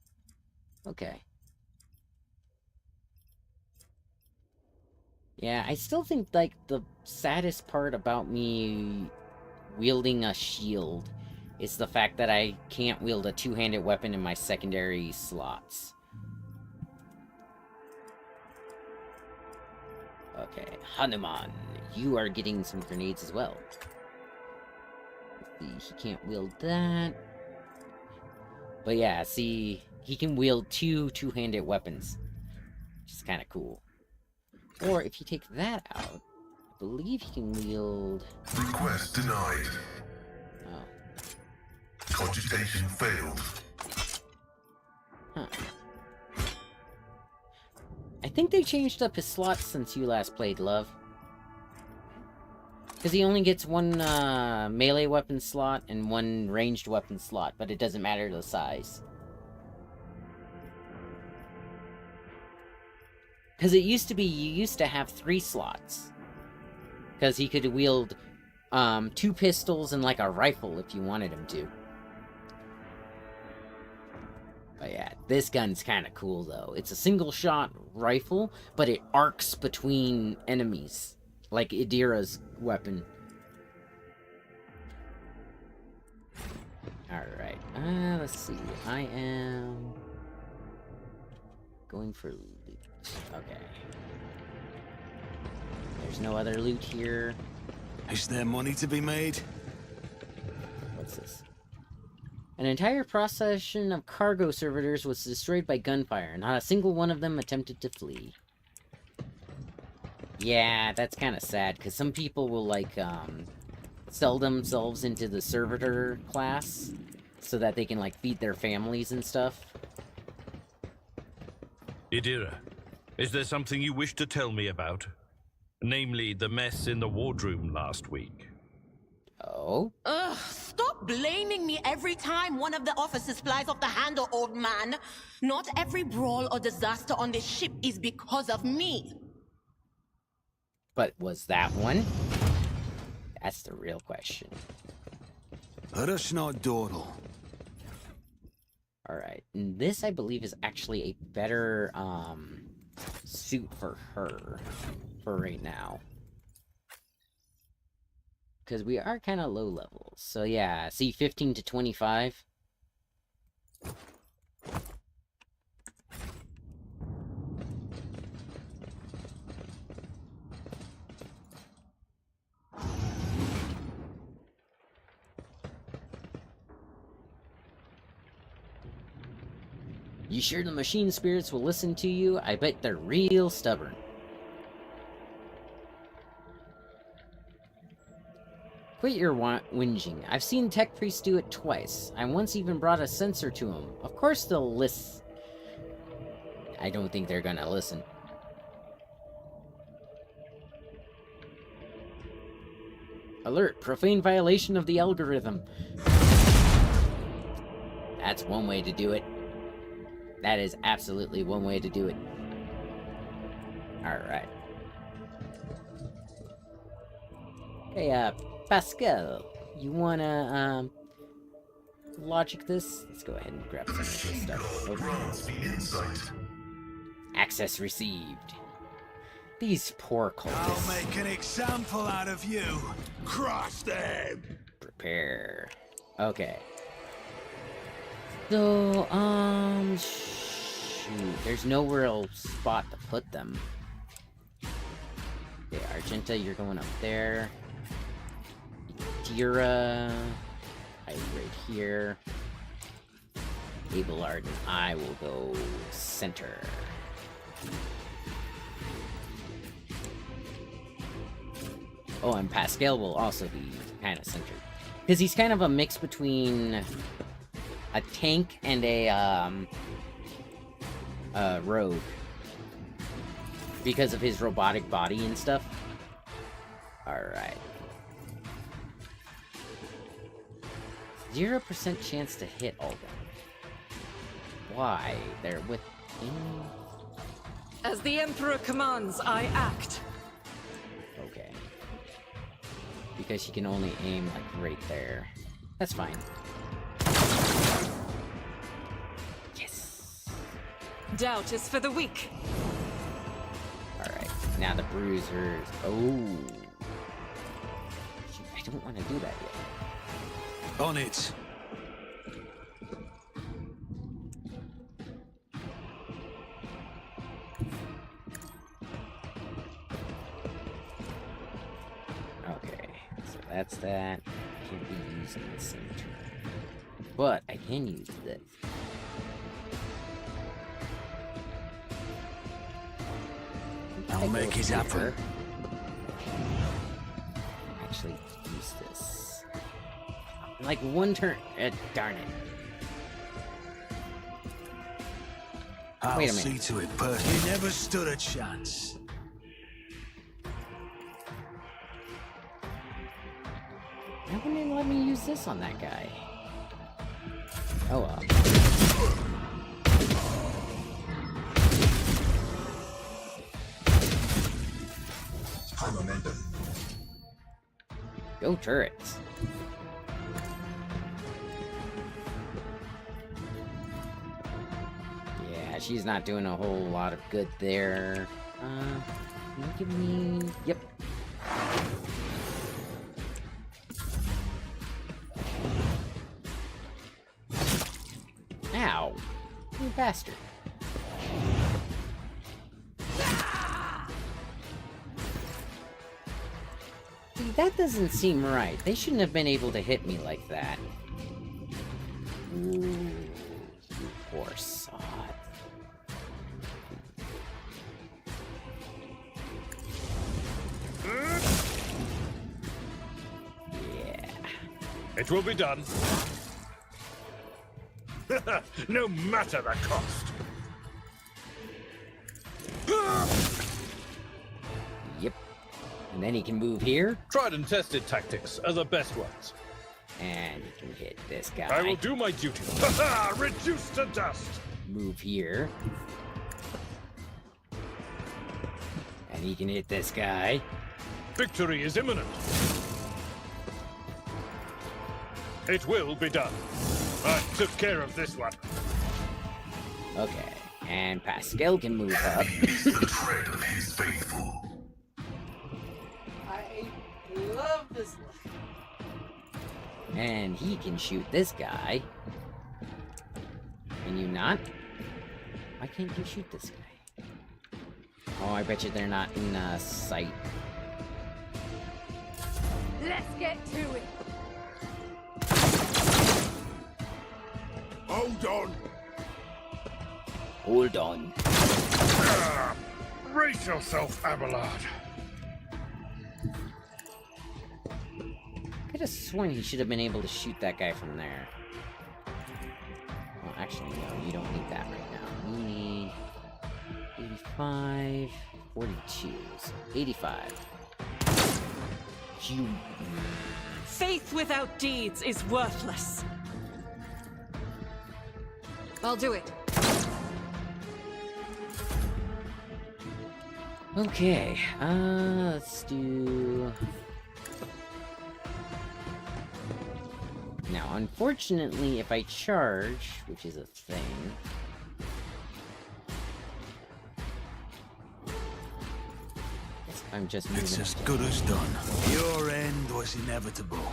Okay. Yeah, I still think, like, the saddest part about me wielding a shield is the fact that I can't wield a two-handed weapon in my secondary slots. Okay, Hanuman, you are getting some grenades as well. He can't wield that. But yeah, see, he can wield two-handed weapons, which is kind of cool. Or if you take that out, I believe he can wield... Request denied. Oh. Cogitation failed. Huh. I think they changed up his slots since you last played, love. Because he only gets one melee weapon slot and one ranged weapon slot, but it doesn't matter the size. Because it used to be, you used to have 3 slots. Because he could wield 2 pistols and like a rifle if you wanted him to. But yeah, this gun's kind of cool though. It's a single shot rifle, but it arcs between enemies, like Idira's weapon. Alright, let's see. I am going for loot. Okay. There's no other loot here. Is there money to be made? What's this? An entire procession of cargo servitors was destroyed by gunfire. Not a single one of them attempted to flee. Yeah, that's kind of sad, because some people will, like, sell themselves into the servitor class so that they can, like, feed their families and stuff. Idira, is there something you wish to tell me about? Namely, the mess in the wardroom last week. Oh? Ugh, stop blaming me every time one of the officers flies off the handle, old man. Not every brawl or disaster on this ship is because of me. But was that one? That's the real question. Let us not dawdle. Alright, and this, I believe, is actually a better, suit for her, for right now. Because we are kind of low levels. So yeah, see, 15 to 25. You sure the machine spirits will listen to you? I bet they're real stubborn. Quit your whinging. I've seen Tech Priest do it twice. I once even brought a sensor to him. Of course they'll listen. I don't think they're gonna listen. Alert! Profane violation of the algorithm. That's one way to do it. That is absolutely one way to do it. Alright. Hey, Pascal, you wanna, logic this? Let's go ahead and grab some of this stuff. Grants me insight. Access received. These poor I'll cultists. make an example out of you. Cross them! Prepare. Okay. So, shoot. There's nowhere else spot to put them. Okay, Argenta, you're going up there. Dira, right here. Abelard and I will go center. Oh, and Pascal will also be kind of centered. Because he's kind of a mix between a tank and a rogue. Because of his robotic body and stuff. Alright. 0% chance to hit all them. Why? They're within... As the Emperor commands, I act. Okay. Because she can only aim, like, right there. That's fine. Yes! Doubt is for the weak. Alright, now the bruisers. Oh! Shoot, I don't want to do that yet. On it. Okay, so that's that. Can't be used in the center. But I can use this. I'll make it happen. Actually, use this. Like one turn. Darn it. I'll Wait a see minute. to it, but you never stood a chance. Why wouldn't it let me use this on that guy? Oh well. High momentum. Go turrets. Yeah, she's not doing a whole lot of good there. Can you give me... Yep. Ow. You bastard. See, that doesn't seem right. They shouldn't have been able to hit me like that. Ooh, you poor sod. Yeah. It will be done. No matter the cost. Yep. And then he can move here. Tried and tested tactics are the best ones. And he can hit this guy. I will do my duty. Reduced to dust. Move here. And he can hit this guy. Victory is imminent. It will be done. I took care of this one. Okay. And Pascal can move up. He's the tread of his faithful. I love this. And he can shoot this guy. Can you not? Why can't you shoot this guy? Oh, I bet you they're not in sight. Let's get to it. Hold on. Hold on. Brace yourself, Abelard. I could have sworn he should have been able to shoot that guy from there. Well, actually, no, you don't need that right now. You need 85, 42, so 85. You... Faith without deeds is worthless. I'll do it. Okay, let's do... Now, unfortunately, if I charge, which is a thing... I'm just moving. It's as good as done. Your end was inevitable.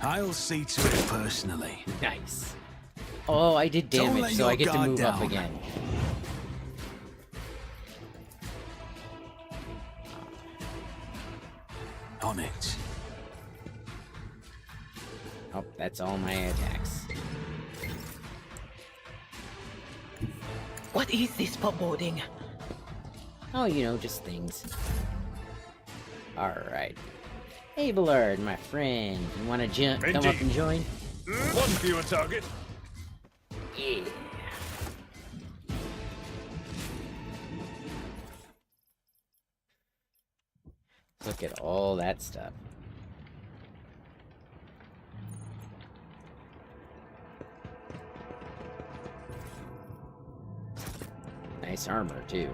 I'll see to it personally. Nice. Oh, I did Don't damage, let so I your get to guard move up down. again. On it. Oh, that's all my attacks. What is this foreboding? Oh, you know, just things. Alright. Abelard, my friend, you wanna come up and join? One fewer target. Yeah. Look at all that stuff. Nice armor, too.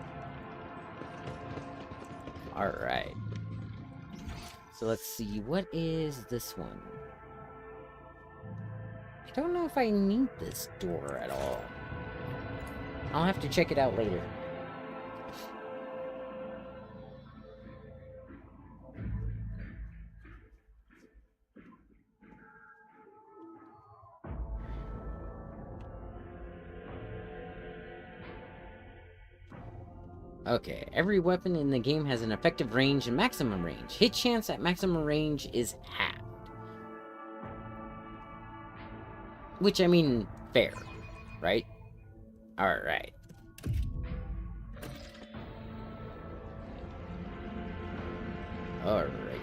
Alright. So let's see, what is this one? I don't know if I need this door at all. I'll have to check it out later. Okay, every weapon in the game has an effective range and maximum range. Hit chance at maximum range is halved. Which, I mean, fair, right? Alright. Alrighty.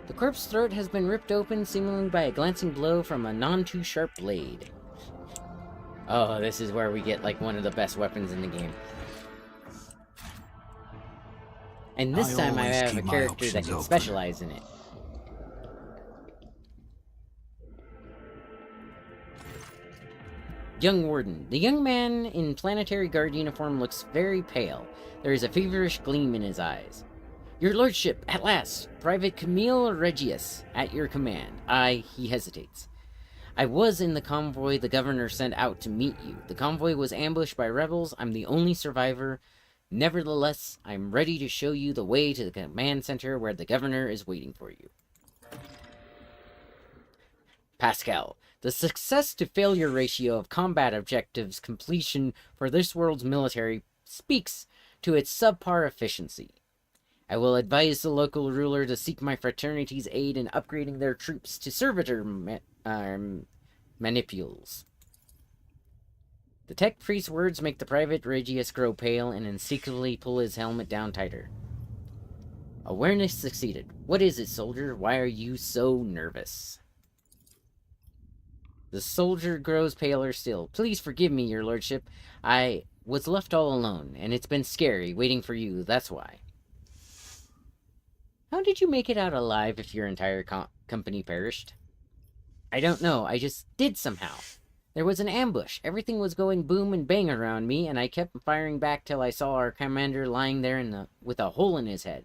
The corpse's throat has been ripped open, seemingly by a glancing blow from a none-too-sharp blade. Oh, this is where we get, like, one of the best weapons in the game. And this time I always have a keep my character that options can open. specialize in it. Young Warden. The young man in planetary guard uniform looks very pale. There is a feverish gleam in his eyes. Your lordship, at last! Private Camille Regius, at your command. He hesitates. I was in the convoy the governor sent out to meet you. The convoy was ambushed by rebels. I'm the only survivor. Nevertheless, I'm ready to show you the way to the command center where the governor is waiting for you. Pascal, the success to failure ratio of combat objectives completion for this world's military speaks to its subpar efficiency. I will advise the local ruler to seek my fraternity's aid in upgrading their troops to servitor manipules. The tech priest's words make the private Regius grow pale and instinctively pull his helmet down tighter. Awareness succeeded. What is it, soldier? Why are you so nervous? The soldier grows paler still. Please forgive me, your lordship. I was left all alone, and it's been scary waiting for you, that's why. How did you make it out alive if your entire company perished? I don't know, I just did somehow. There was an ambush. Everything was going boom and bang around me, and I kept firing back till I saw our commander lying there with a hole in his head.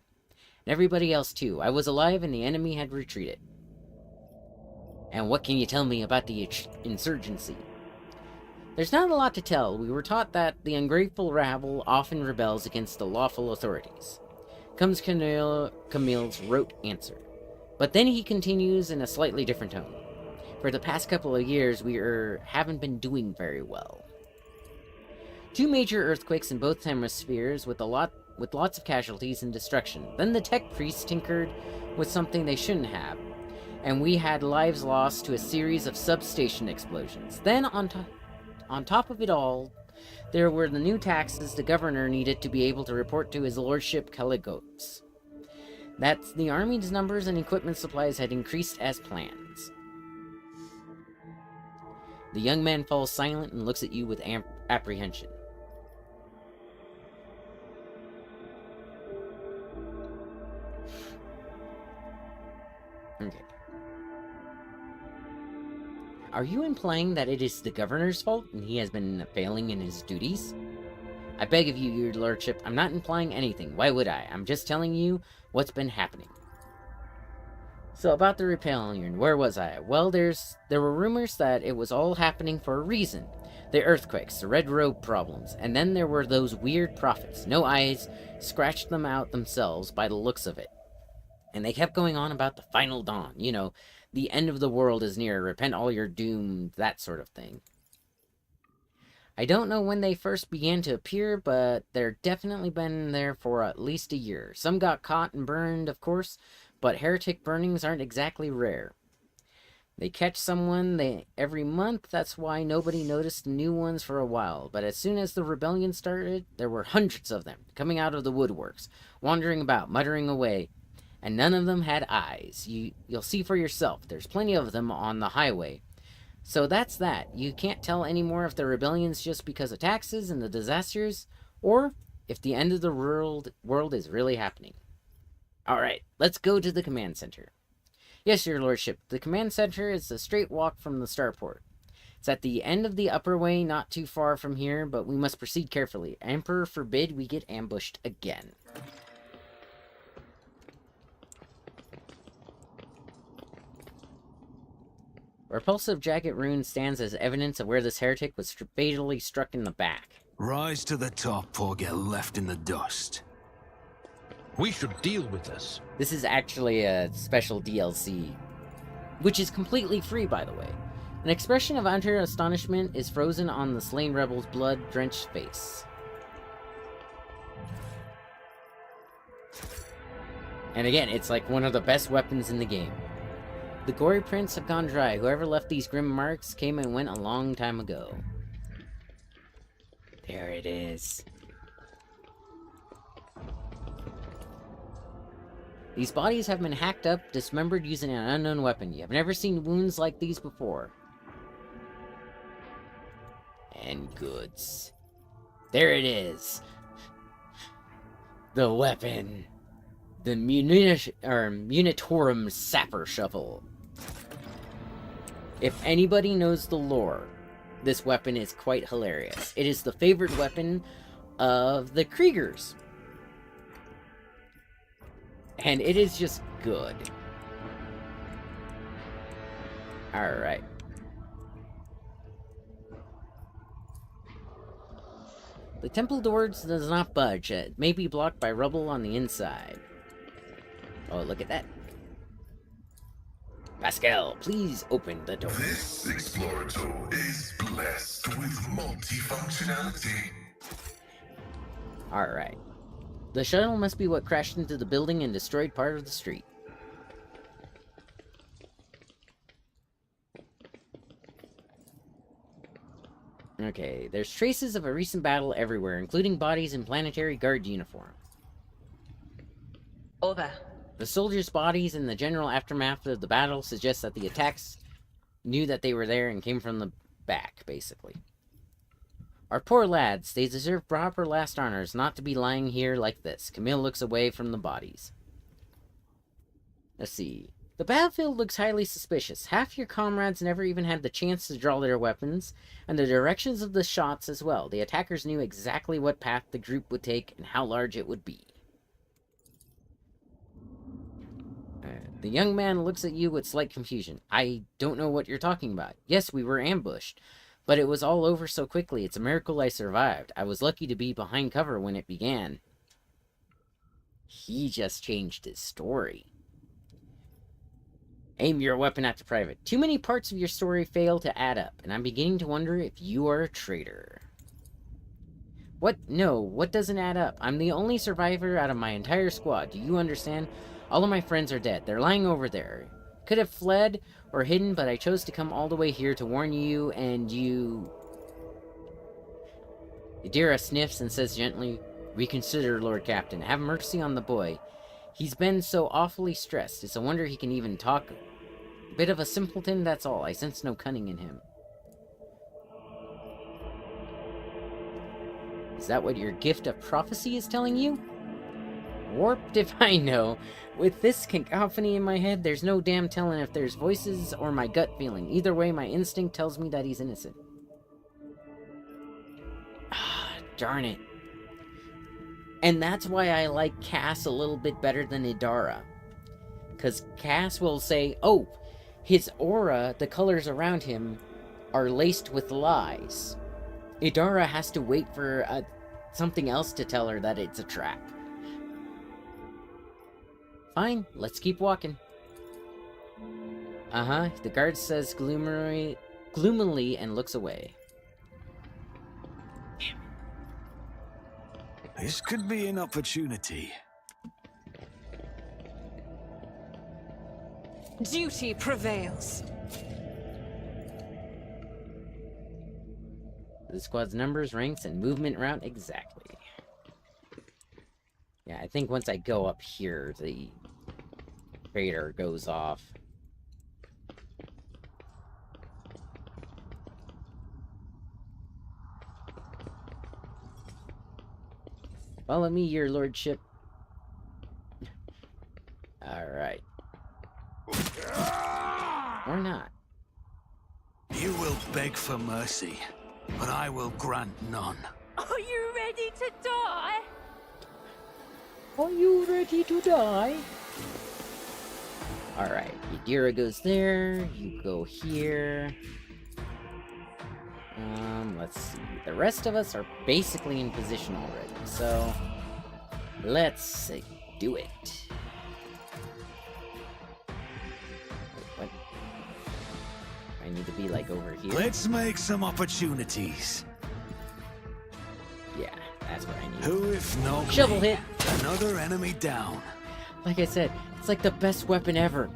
And everybody else too. I was alive and the enemy had retreated. And what can you tell me about the insurgency? There's not a lot to tell. We were taught that the ungrateful rabble often rebels against the lawful authorities. Comes Camille's rote answer. But then he continues in a slightly different tone. For the past couple of years, we haven't been doing very well. 2 major earthquakes in both hemispheres with lots of casualties and destruction. Then the tech priests tinkered with something they shouldn't have, and we had lives lost to a series of substation explosions. Then on top of it all, there were the new taxes the governor needed to be able to report to his lordship Caligos. That's the army's numbers and equipment supplies had increased as plans. The young man falls silent and looks at you with apprehension. Okay. Are you implying that it is the governor's fault and he has been failing in his duties? I beg of you, your lordship, I'm not implying anything. Why would I? I'm just telling you what's been happening. So about the rebellion, where was I? Well, there were rumors that it was all happening for a reason. The earthquakes, the red robe problems, and then there were those weird prophets. No eyes, scratched them out themselves by the looks of it. And they kept going on about the final dawn, you know, the end of the world is near, repent all your doom, that sort of thing. I don't know when they first began to appear, but they're definitely been there for at least a year. Some got caught and burned, of course, but heretic burnings aren't exactly rare. They catch someone every month, that's why nobody noticed the new ones for a while. But as soon as the rebellion started, there were hundreds of them, coming out of the woodworks, wandering about, muttering away. And none of them had eyes. You'll see for yourself. There's plenty of them on the highway. So that's that. You can't tell anymore if the rebellion's just because of taxes and the disasters, or if the end of the world is really happening. Alright, let's go to the command center. Yes, your lordship. The command center is a straight walk from the starport. It's at the end of the upper way, not too far from here, but we must proceed carefully. Emperor forbid we get ambushed again. A repulsive jagged rune stands as evidence of where this heretic was fatally struck in the back. Rise to the top or get left in the dust. We should deal with this. This is actually a special DLC, which is completely free, by the way. An expression of utter astonishment is frozen on the slain rebel's blood-drenched face. And again, it's like one of the best weapons in the game. The gory prints have gone dry. Whoever left these grim marks came and went a long time ago. There it is. These bodies have been hacked up, dismembered using an unknown weapon. You have never seen wounds like these before. And goods. There it is. The weapon. The Munitorum Sapper Shovel. If anybody knows the lore, this weapon is quite hilarious. It is the favorite weapon of the Kriegers. And it is just good. Alright. The temple doors does not budge. It may be blocked by rubble on the inside. Oh, look at that. Pascal, please open the door. This explorator is blessed with multifunctionality. Alright. The shuttle must be what crashed into the building and destroyed part of the street. Okay, there's traces of a recent battle everywhere, including bodies in planetary guard uniform. Over. The soldiers' bodies in the general aftermath of the battle suggest that the attacks knew that they were there and came from the back, basically. Our poor lads, they deserve proper last honors, not to be lying here like this. Camille looks away from the bodies. Let's see. The battlefield looks highly suspicious. Half your comrades never even had the chance to draw their weapons, and the directions of the shots as well. The attackers knew exactly what path the group would take and how large it would be. The young man looks at you with slight confusion. I don't know what you're talking about. Yes, we were ambushed, but it was all over so quickly. It's a miracle I survived. I was lucky to be behind cover when it began. He just changed his story. Aim your weapon at the private. Too many parts of your story fail to add up, and I'm beginning to wonder if you are a traitor. What? No, what doesn't add up? I'm the only survivor out of my entire squad. Do you understand? All of my friends are dead. They're lying over there. Could have fled or hidden, but I chose to come all the way here to warn you, and you... Idira sniffs and says gently, "Reconsider, Lord Captain. Have mercy on the boy. He's been so awfully stressed. It's a wonder he can even talk. Bit of a simpleton, that's all. I sense no cunning in him." Is that what your gift of prophecy is telling you? Warped if I know. With this cacophony in my head, there's no damn telling if there's voices or my gut feeling. Either way, my instinct tells me that he's innocent. Ah, darn it. And that's why I like Cass a little bit better than Idara. Because Cass will say, oh, his aura, the colors around him, are laced with lies. Idara has to wait for something else to tell her that it's a trap. Fine, let's keep walking. Uh-huh, the guard says gloomily and looks away. This could be an opportunity. Duty prevails. The squad's numbers, ranks, and movement route exactly. Yeah, I think once I go up here, the radar goes off. Follow me, your lordship. Alright. Or not. You will beg for mercy, but I will grant none. Are you ready to die? Are you ready to die? Alright, Idira goes there, you go here. Let's see. The rest of us are basically in position already, so let's do it. Wait, what? I need to be like over here. Let's make some opportunities. Yeah, that's what I need. Who if not Shovel me? hit. Another enemy down. Like I said, it's like the best weapon ever.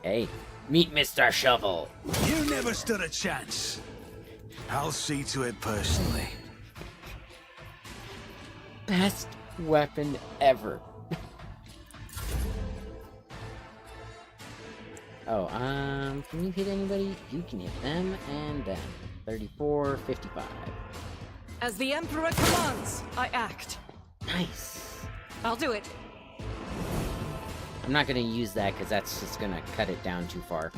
Hey, meet Mr. Shovel. You never stood a chance. I'll see to it personally. Best weapon ever. Oh, can you hit anybody? You can hit them and them. 34, 55. As the Emperor commands, I act. Nice. I'll do it. I'm not gonna use that because that's just gonna cut it down too far.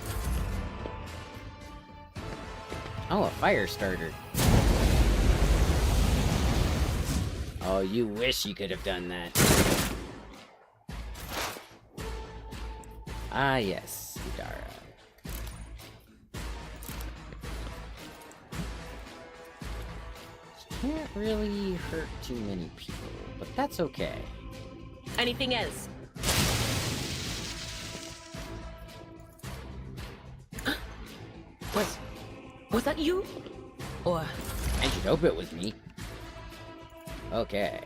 Oh, a fire starter. Oh, you wish you could have done that. Ah, yes, Udara. Can't really hurt too many people, but that's okay. Anything else? Was that you? Or I should hope it was me. Okay.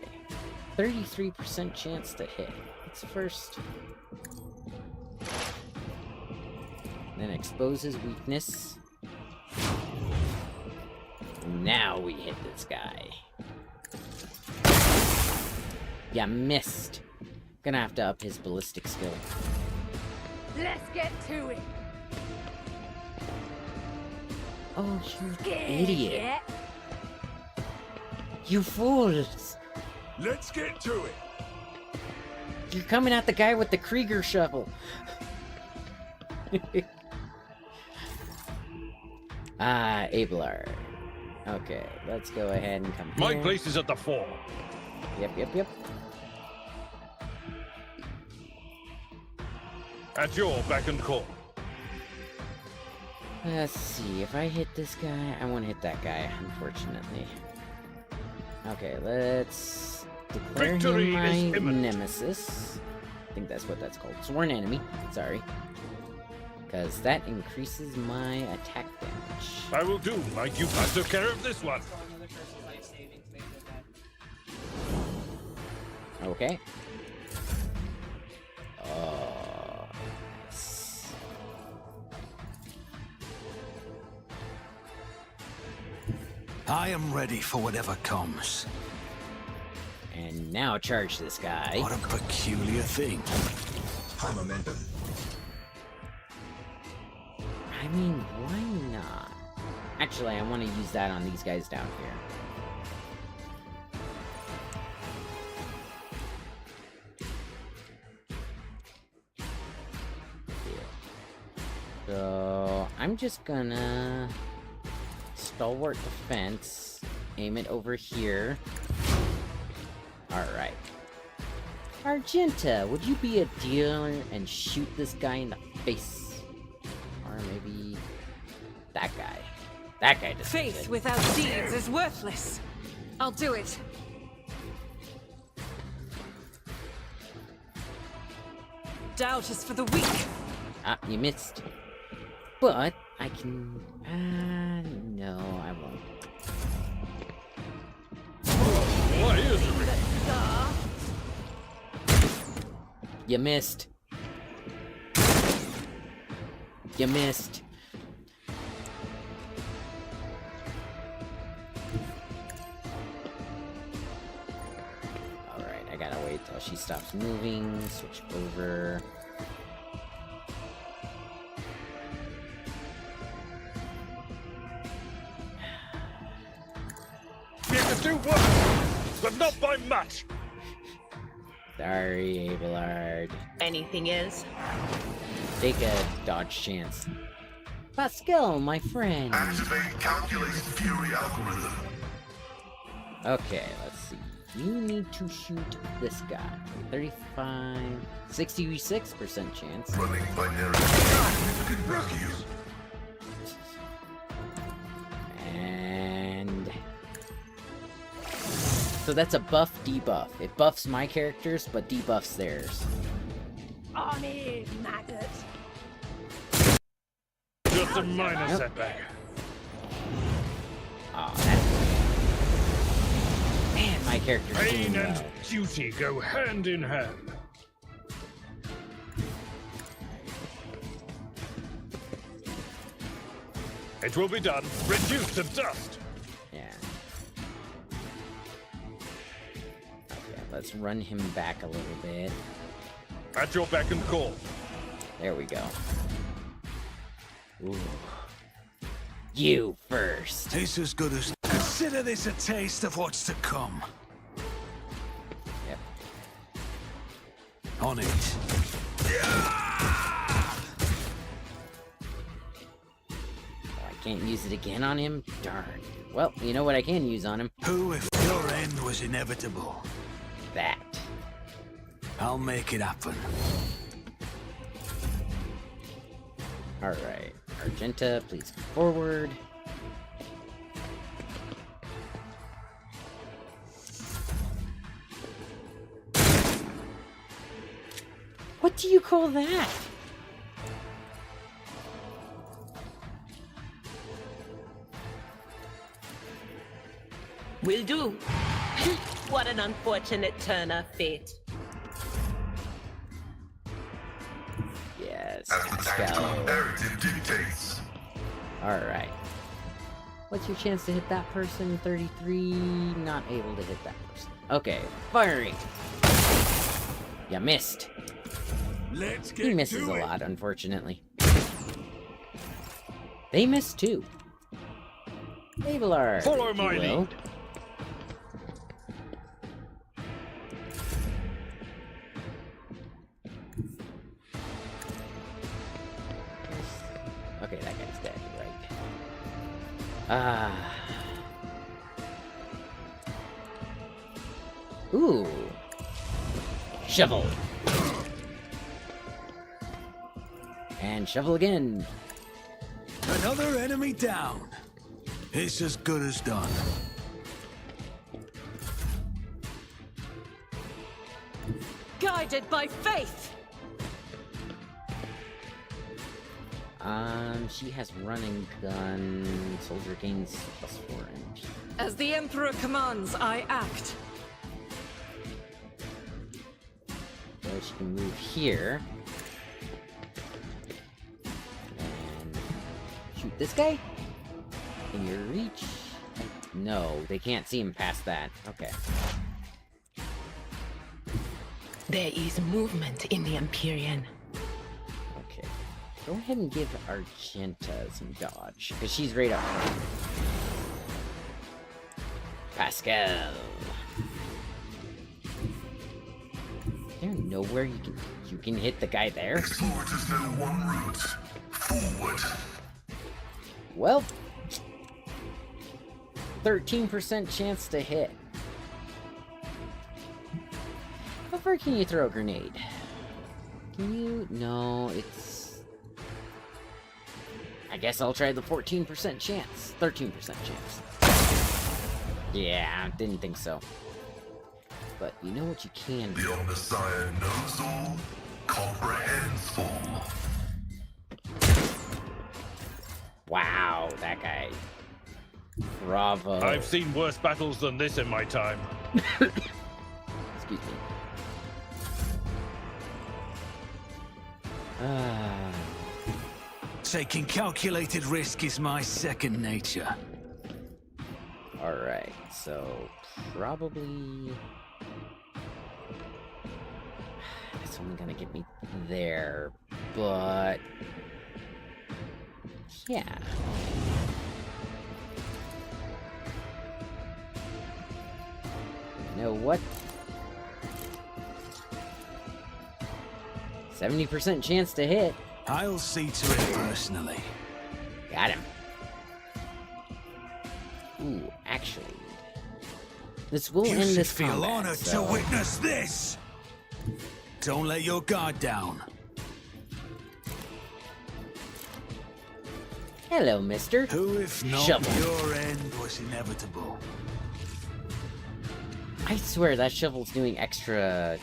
33% chance to hit. It's first. Then expose his weakness. Now we hit this guy. Yeah, missed. Gonna have to up his ballistic skill. Let's get to it. Oh, you Scared idiot. yet? You fools. Let's get to it. You're coming at the guy with the Krieger shovel. Ah, Abelard. Okay, let's go ahead and come My here. place is at the fore. Yep. At your beck and call. Let's see, if I hit this guy, I won't hit that guy, unfortunately. Okay, let's declare Victory him is my imminent. nemesis. I think that's what that's called. Sworn enemy, sorry. Because that increases my attack damage. I will do like you took care of this one. So another person's life saving to make it that. Okay. Oh, yes. I am ready for whatever comes. And now charge this guy. What a peculiar thing. High momentum. I mean, why not? Actually, I want to use that on these guys down here. So, I'm just gonna stalwart defense, aim it over here. Alright. Argenta, would you be a dealer and shoot this guy in the face? Or maybe that guy. That guy doesn't Faith good. without deeds is worthless. I'll do it. Doubt is for the weak. Ah, you missed. But I can. No, I won't. Why is it? You missed. You missed. Alright, I gotta wait till she stops moving. Switch over. You can do worse, but not by much. Sorry, Abelard. anything else? Take a dodge chance. Pascal, my friend. Activate calculated fury algorithm. Okay, let's see. You need to shoot this guy. 35, 66% chance. Running binary. Significant values. And so that's a buff debuff. It buffs my characters, but debuffs theirs. On in, maggot. Just a minor Nope. setback. Oh, that's... Man, my character's doing Pain and well. duty go hand in hand. It will be done. Reduced to dust. Yeah. Okay, let's run him back a little bit. At your beck and call. There we go. Ooh. You first. Tastes as good as... Consider this a taste of what's to come. Yep. On it. Oh, I can't use it again on him? Darn. Well, you know what I can use on him? Who, if you're Your end was inevitable. That. I'll make it happen. Alright. Argenta, please come forward. What do you call that? Will do. What an unfortunate turn of fate. Yes, As the tactical Pascal. imperative dictates. Alright. What's your chance to hit that person? 33. Not able to hit that person. Okay, firing. You missed. Let's get He misses a lot, unfortunately. They miss too. Abelard. Follow my lead. Okay, that guy's dead, right? Ooh. Shovel. And shovel again. Another enemy down. It's as good as done. Guided by faith! She has running gun. Soldier gains +4 MP. As the Emperor commands, I act. So she can move here. And shoot this guy? In your reach? No, they can't see him past that. Okay. There is movement in the Empyrean. Okay. Go ahead and give Argenta some dodge, because she's right up front. Pascal. Is there nowhere you can hit the guy there? Explorators know one route. Forward. Well, 13% chance to hit. How far can you throw a grenade? Can you? No, it's... I guess I'll try the 14% chance. 13% chance. Yeah, didn't think so. But you know what you can do? The Omnissiah knows all, comprehends all. Wow, that guy. Bravo. I've seen worse battles than this in my time. Excuse me. Taking calculated risk is my second nature. Alright, so probably... That's only gonna get me there, but... Yeah. You know what? 70% chance to hit. I'll see to it personally. Got him. Ooh, actually, this will You end should this feel combat, honored so... to witness this. Don't let your guard down. Hello, mister. Who, if not, Shovel. your end was inevitable. I swear that shovel's doing extra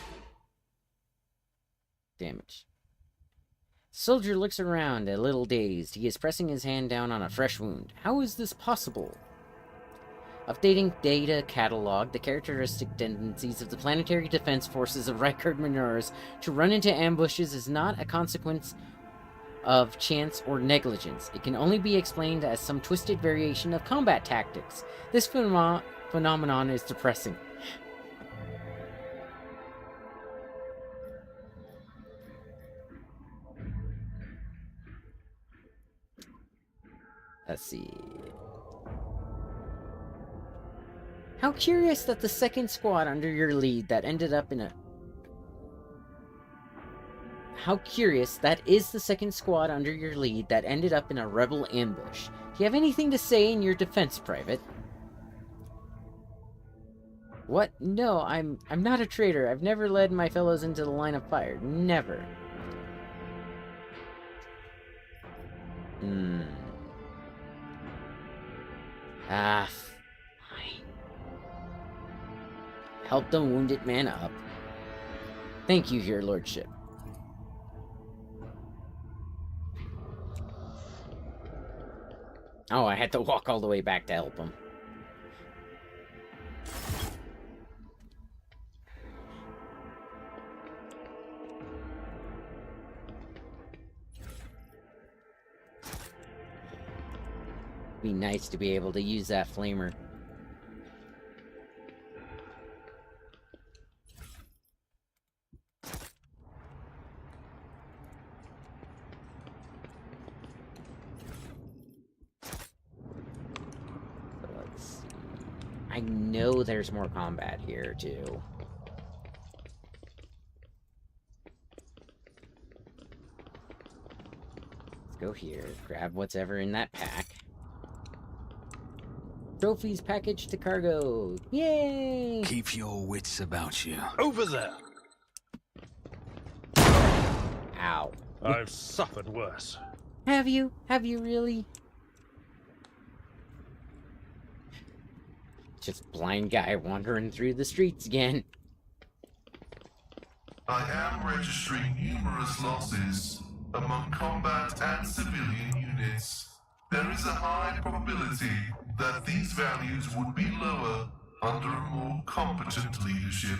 damage. Soldier looks around, a little dazed. He is pressing his hand down on a fresh wound. How is this possible? Updating data catalog, the characteristic tendencies of the planetary defense forces of Reichard Minors to run into ambushes is not a consequence of chance or negligence. It can only be explained as some twisted variation of combat tactics. This phenomenon is depressing. Let's see. How curious that the second squad under your lead that ended up in a... How curious that is the second squad under your lead that ended up in a rebel ambush. Do you have anything to say in your defense, Private? What? No, I'm not a traitor. I've never led my fellows into the line of fire. Never. Ah, fine. Help the wounded man up. Thank you, your lordship. Oh, I had to walk all the way back to help him. Be nice to be able to use that flamer. So let's see. I know there's more combat here too. Let's go here, grab what's ever in that pack. Trophies packaged to cargo. Yay! Keep your wits about you. Over there! Ow. I've suffered worse. Have you? Have you really? Just blind guy wandering through the streets again. I am registering numerous losses among combat and civilian units. There is a high probability that these values would be lower under a more competent leadership.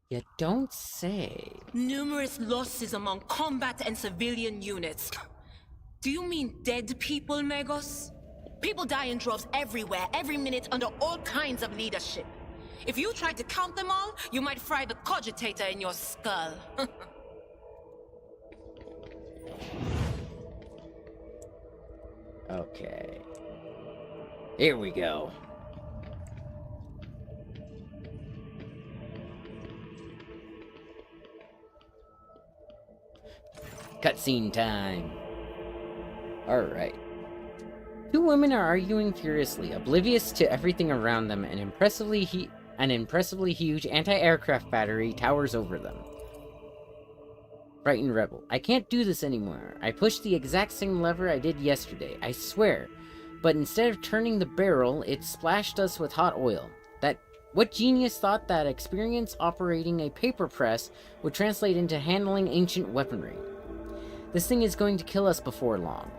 You don't say. Numerous losses among combat and civilian units. Do you mean dead people, Magos? People die in droves everywhere, every minute, under all kinds of leadership. If you tried to count them all, you might fry the cogitator in your skull. Okay. Here we go. Cutscene time. Alright. Two women are arguing furiously, oblivious to everything around them. An impressively huge anti-aircraft battery towers over them. Frightened rebel. I can't do this anymore. I pushed the exact same lever I did yesterday, I swear. But instead of turning the barrel, it splashed us with hot oil. What genius thought that experience operating a paper press would translate into handling ancient weaponry? This thing is going to kill us before long.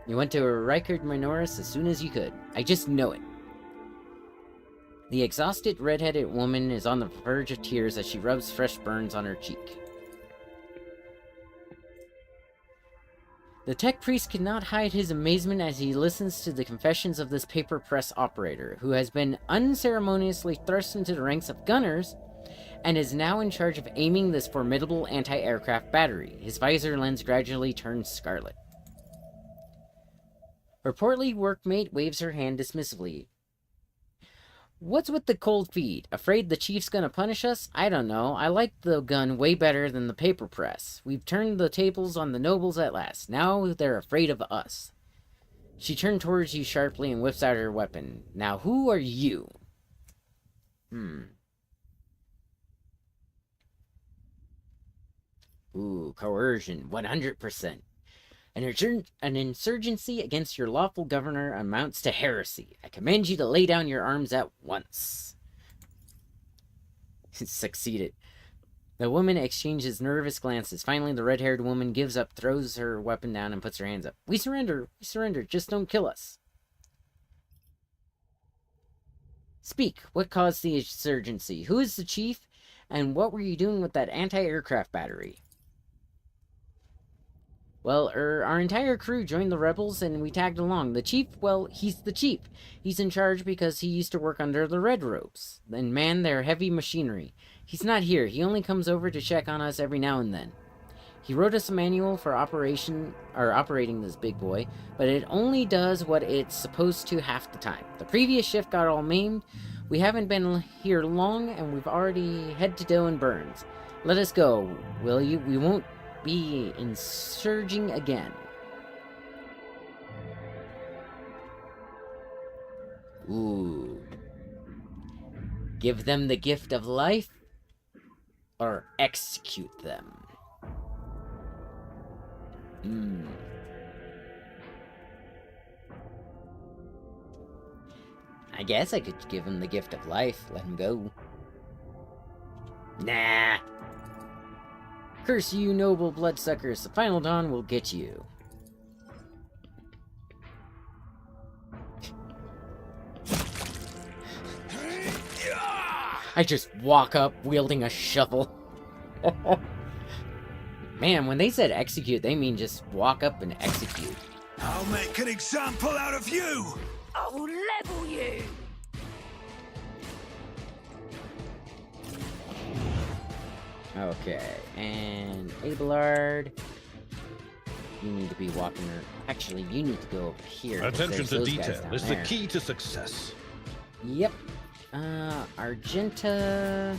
You went to Rikard Minoris as soon as you could. I just know it. The exhausted red-headed woman is on the verge of tears as she rubs fresh burns on her cheek. The tech priest cannot hide his amazement as he listens to the confessions of this paper press operator, who has been unceremoniously thrust into the ranks of gunners and is now in charge of aiming this formidable anti-aircraft battery. His visor lens gradually turns scarlet. Her portly workmate waves her hand dismissively. What's with the cold feet? Afraid the chief's gonna punish us? I don't know. I like the gun way better than the paper press. We've turned the tables on the nobles at last. Now they're afraid of us. She turned towards you sharply and whips out her weapon. Now who are you? Ooh, coercion, 100%. An insurgency against your lawful governor amounts to heresy. I command you to lay down your arms at once. Succeeded. The woman exchanges nervous glances. Finally, the red-haired woman gives up, throws her weapon down, and puts her hands up. We surrender. We surrender. Just don't kill us. Speak. What caused the insurgency? Who is the chief? And what were you doing with that anti-aircraft battery? Well, our entire crew joined the rebels and we tagged along. The chief, well, he's the chief. He's in charge because he used to work under the Red Robes and man their heavy machinery. He's not here. He only comes over to check on us every now and then. He wrote us a manual for operating this big boy, but it only does what it's supposed to half the time. The previous shift got all maimed. We haven't been here long and we've already head to dough and burns. Let us go, will you? We won't be insurging again. Ooh. Give them the gift of life, or execute them. I guess I could give him the gift of life, let him go. Nah. Curse you, noble bloodsuckers. The final dawn will get you. I just walk up wielding a shovel. Man, when they said execute, they mean just walk up and execute. I'll make an example out of you! I will level you! Okay, and Abelard, you need to be walking. Actually, you need to go over here. Attention to detail is the key to success. Yep. Argenta.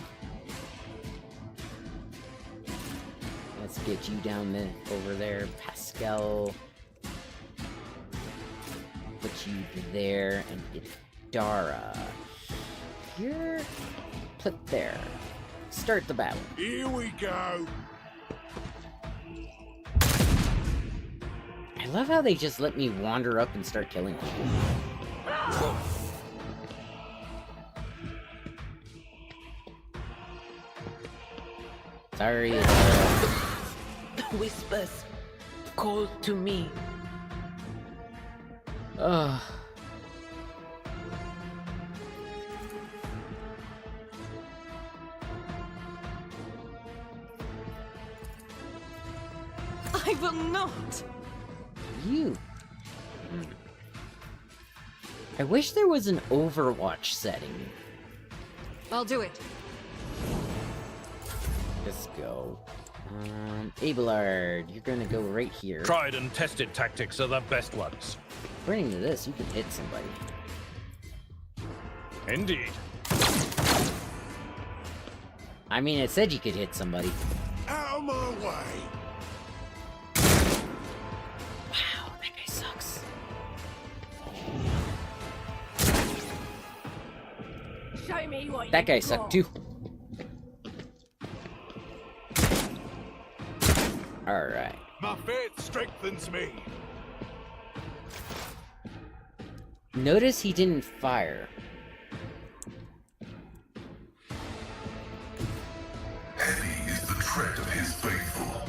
Let's get you down over there, Pascal. Put you there, and get Dara. You're put there. Start the battle. Here we go. I love how they just let me wander up and start killing people. Sorry. Whispers call to me. Ugh. I will not. You. I wish there was an Overwatch setting. I'll do it. Let's go. Abelard, you're gonna go right here. Tried and tested tactics are the best ones. According to this, you can hit somebody. Indeed. I mean, it said you could hit somebody. Out of my way! Wow, that guy sucks. Show me what That you guy got. sucked too. Alright. My faith strengthens me. Notice he didn't fire. Eddie is the tread of his faithful.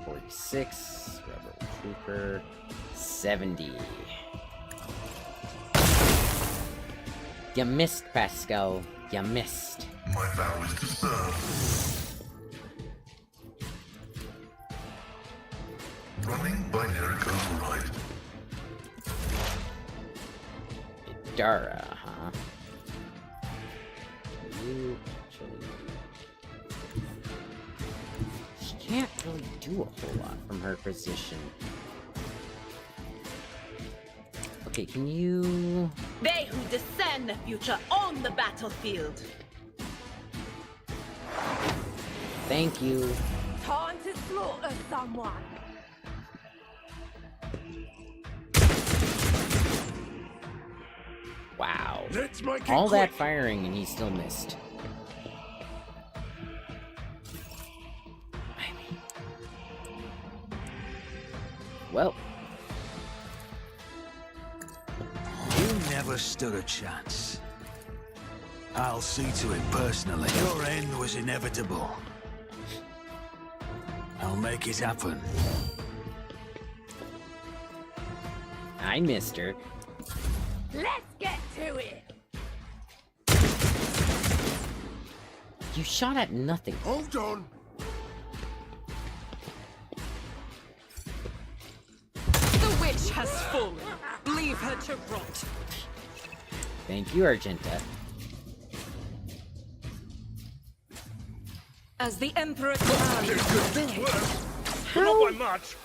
46. Rebel Trooper. 70. You missed, Pascal. You missed. My vow is to serve. Running binaric override. Dara, huh? You actually... She can't really do a whole lot from her position. Okay, can you... They who discern the future own the battlefield. Thank you. Time to slaughter someone. Wow. Let's make it All that quick. firing and he still missed. I mean... Well... You never stood a chance. I'll see to it personally. Your end was inevitable. I'll make it happen. I missed her. Let's get to it. You shot at nothing. Hold on. The witch has fallen. Leave her to rot. Thank you, Argenta. As the Emperor commands. Do worse, but not by much.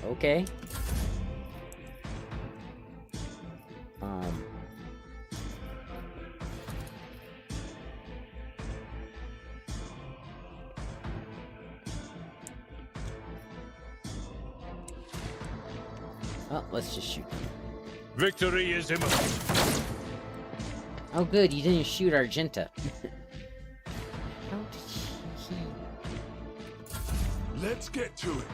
Okay. Well, let's just shoot them. Victory is imminent. Oh, good, you didn't shoot Argenta. How did he... Let's get to it.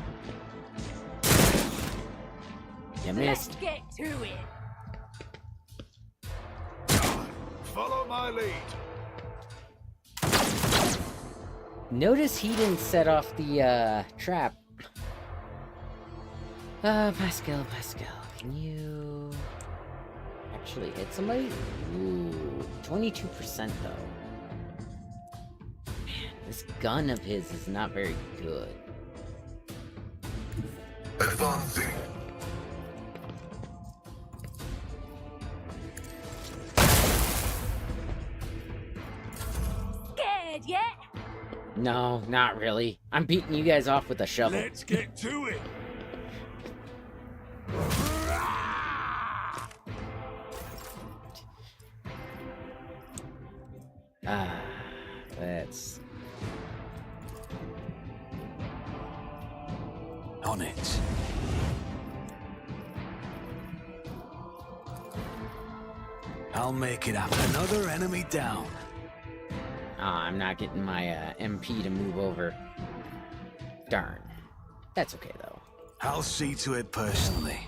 You Let's missed. get to it. Follow my lead. Notice he didn't set off the, trap. Pascal, can you... actually hit somebody? Ooh, 22% though. Man, this gun of his is not very good. Advancing. Scared yet? No, not really. I'm beating you guys off with a shovel. Let's get to it. Let's... On it. I'll make it happen. Another enemy down. Ah, I'm not getting my MP to move over. Darn. That's okay though. I'll see to it personally.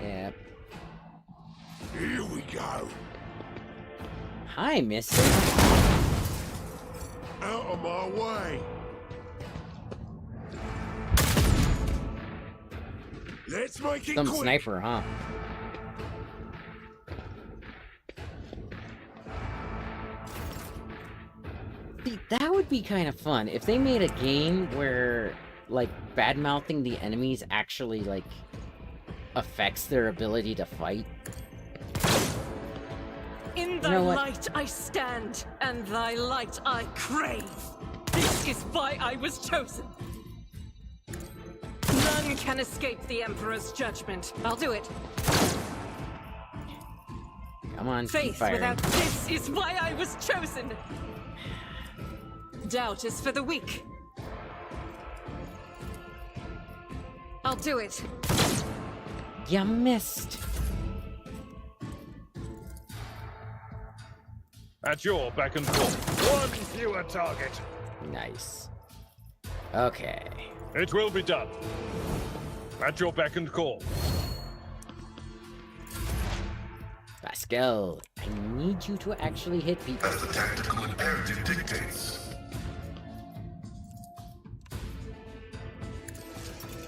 Yep. Here we go. Hi, mister. Out of my way. Let's make it Some quick. sniper, huh? See, that would be kind of fun if they made a game where, like, bad-mouthing the enemies actually, like, affects their ability to fight. In You thy know what? light I stand, and thy light I crave. This is why I was chosen. None can escape the Emperor's judgment. I'll do it. Come on, keep Faith firing. without this is why I was chosen. Doubt is for the weak. I'll do it. You missed. At your beck and call. One fewer target. Nice. Okay. It will be done. At your beck and call. Pascal, I need you to actually hit people. As the tactical imperative dictates.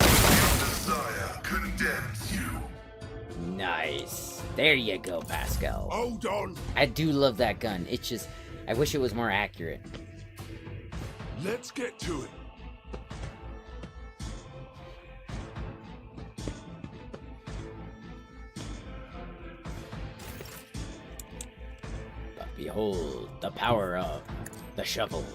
Your desire condemns you. Nice. There you go, Pascal. Hold on. I do love that gun. It's just, I wish it was more accurate. Let's get to it. But behold, the power of the shovel.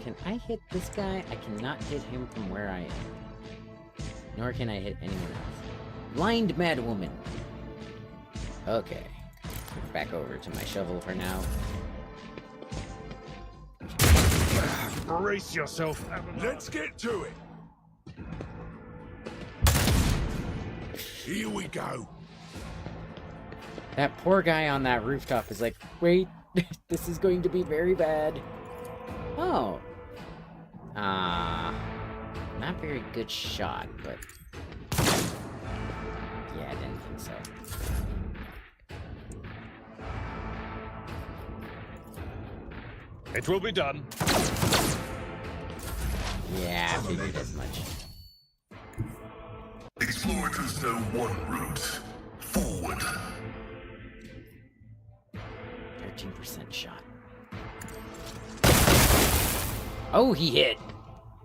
Can I hit this guy? I cannot hit him from where I am. Nor can I hit anyone else. Blind madwoman. Okay. Back over to my shovel for now. Brace yourself. Let's get to it. Here we go. That poor guy on that rooftop is like, wait, this is going to be very bad. Oh. Not very good shot, but... yeah, I didn't think so. It will be done. Yeah, I figured as much. Explorers know one route. Forward. 13% shot. Oh, he hit!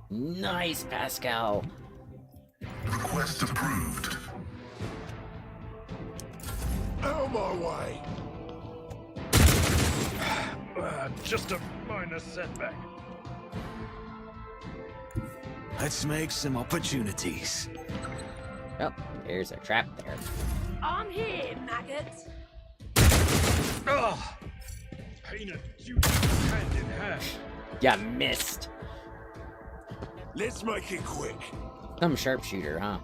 Nice, Pascal! Request approved. Out of my way. Just a minor setback. Let's make some opportunities. Oh, there's a trap there. I'm here, maggots. Ugh. Campaign and duty hand in hand. Ya missed. Let's make it quick. Some sharpshooter, huh?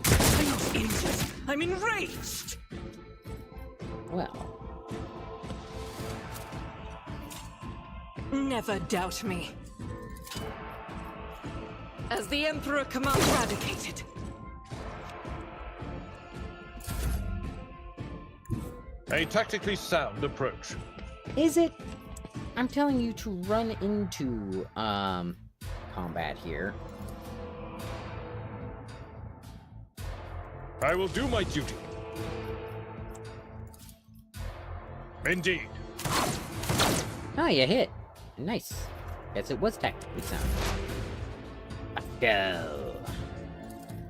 I'm not injured. I'm enraged. Well, Never doubt me. As the Emperor commands, eradicated. A tactically sound approach. is it? I'm telling you to run into, combat here. I will do my duty. Indeed. Oh, you hit. Nice. Guess it was tactically sound. Let's go.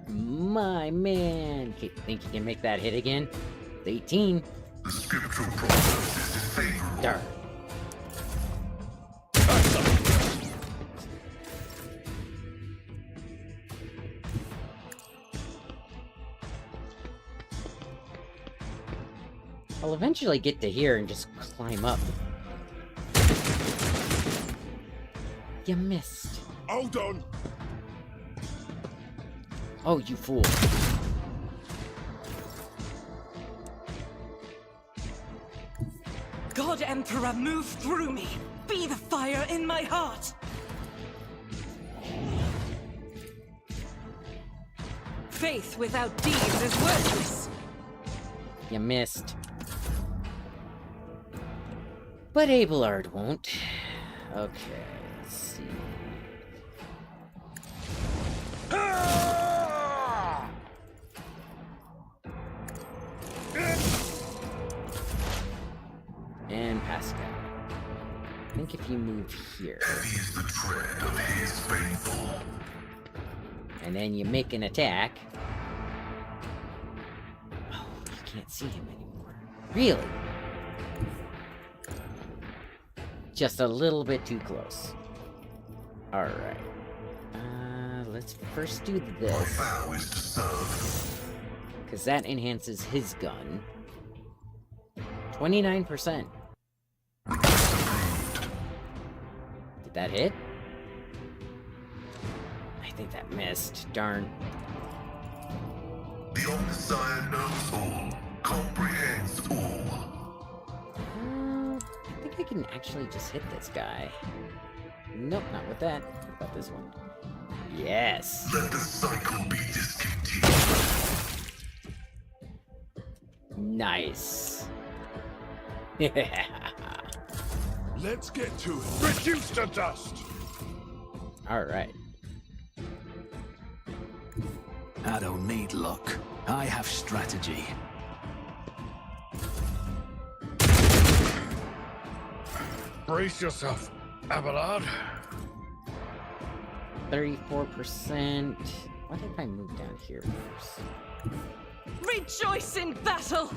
My man. Think you can make that hit again? It's 18. The scriptural process is disfavorable. Darn. I'll eventually get to here and just climb up. You missed. Hold on. Oh, you fool. God Emperor, move through me. Be the fire in my heart. Faith without deeds is worthless. You missed. But Abelard won't. Okay, let's see. And Pascal. I think if you move here, Heavy is the tread of his faithful. and then you make an attack. Oh, you can't see him anymore. Really? Just a little bit too close. Alright. Let's first do My this. vow is to serve. Because that enhances his gun. 29%. Did that hit? I think that missed. Darn. The Omnissiah knows all, comprehends all. I think I can actually just hit this guy. Nope, not with that. What about this one? Yes. Let the cycle be discontinued. Nice. Let's get to it. Reduce to dust. Alright. I don't need luck. I have strategy. Brace yourself, Abelard. 34%. What if I move down here first? Rejoice in battle!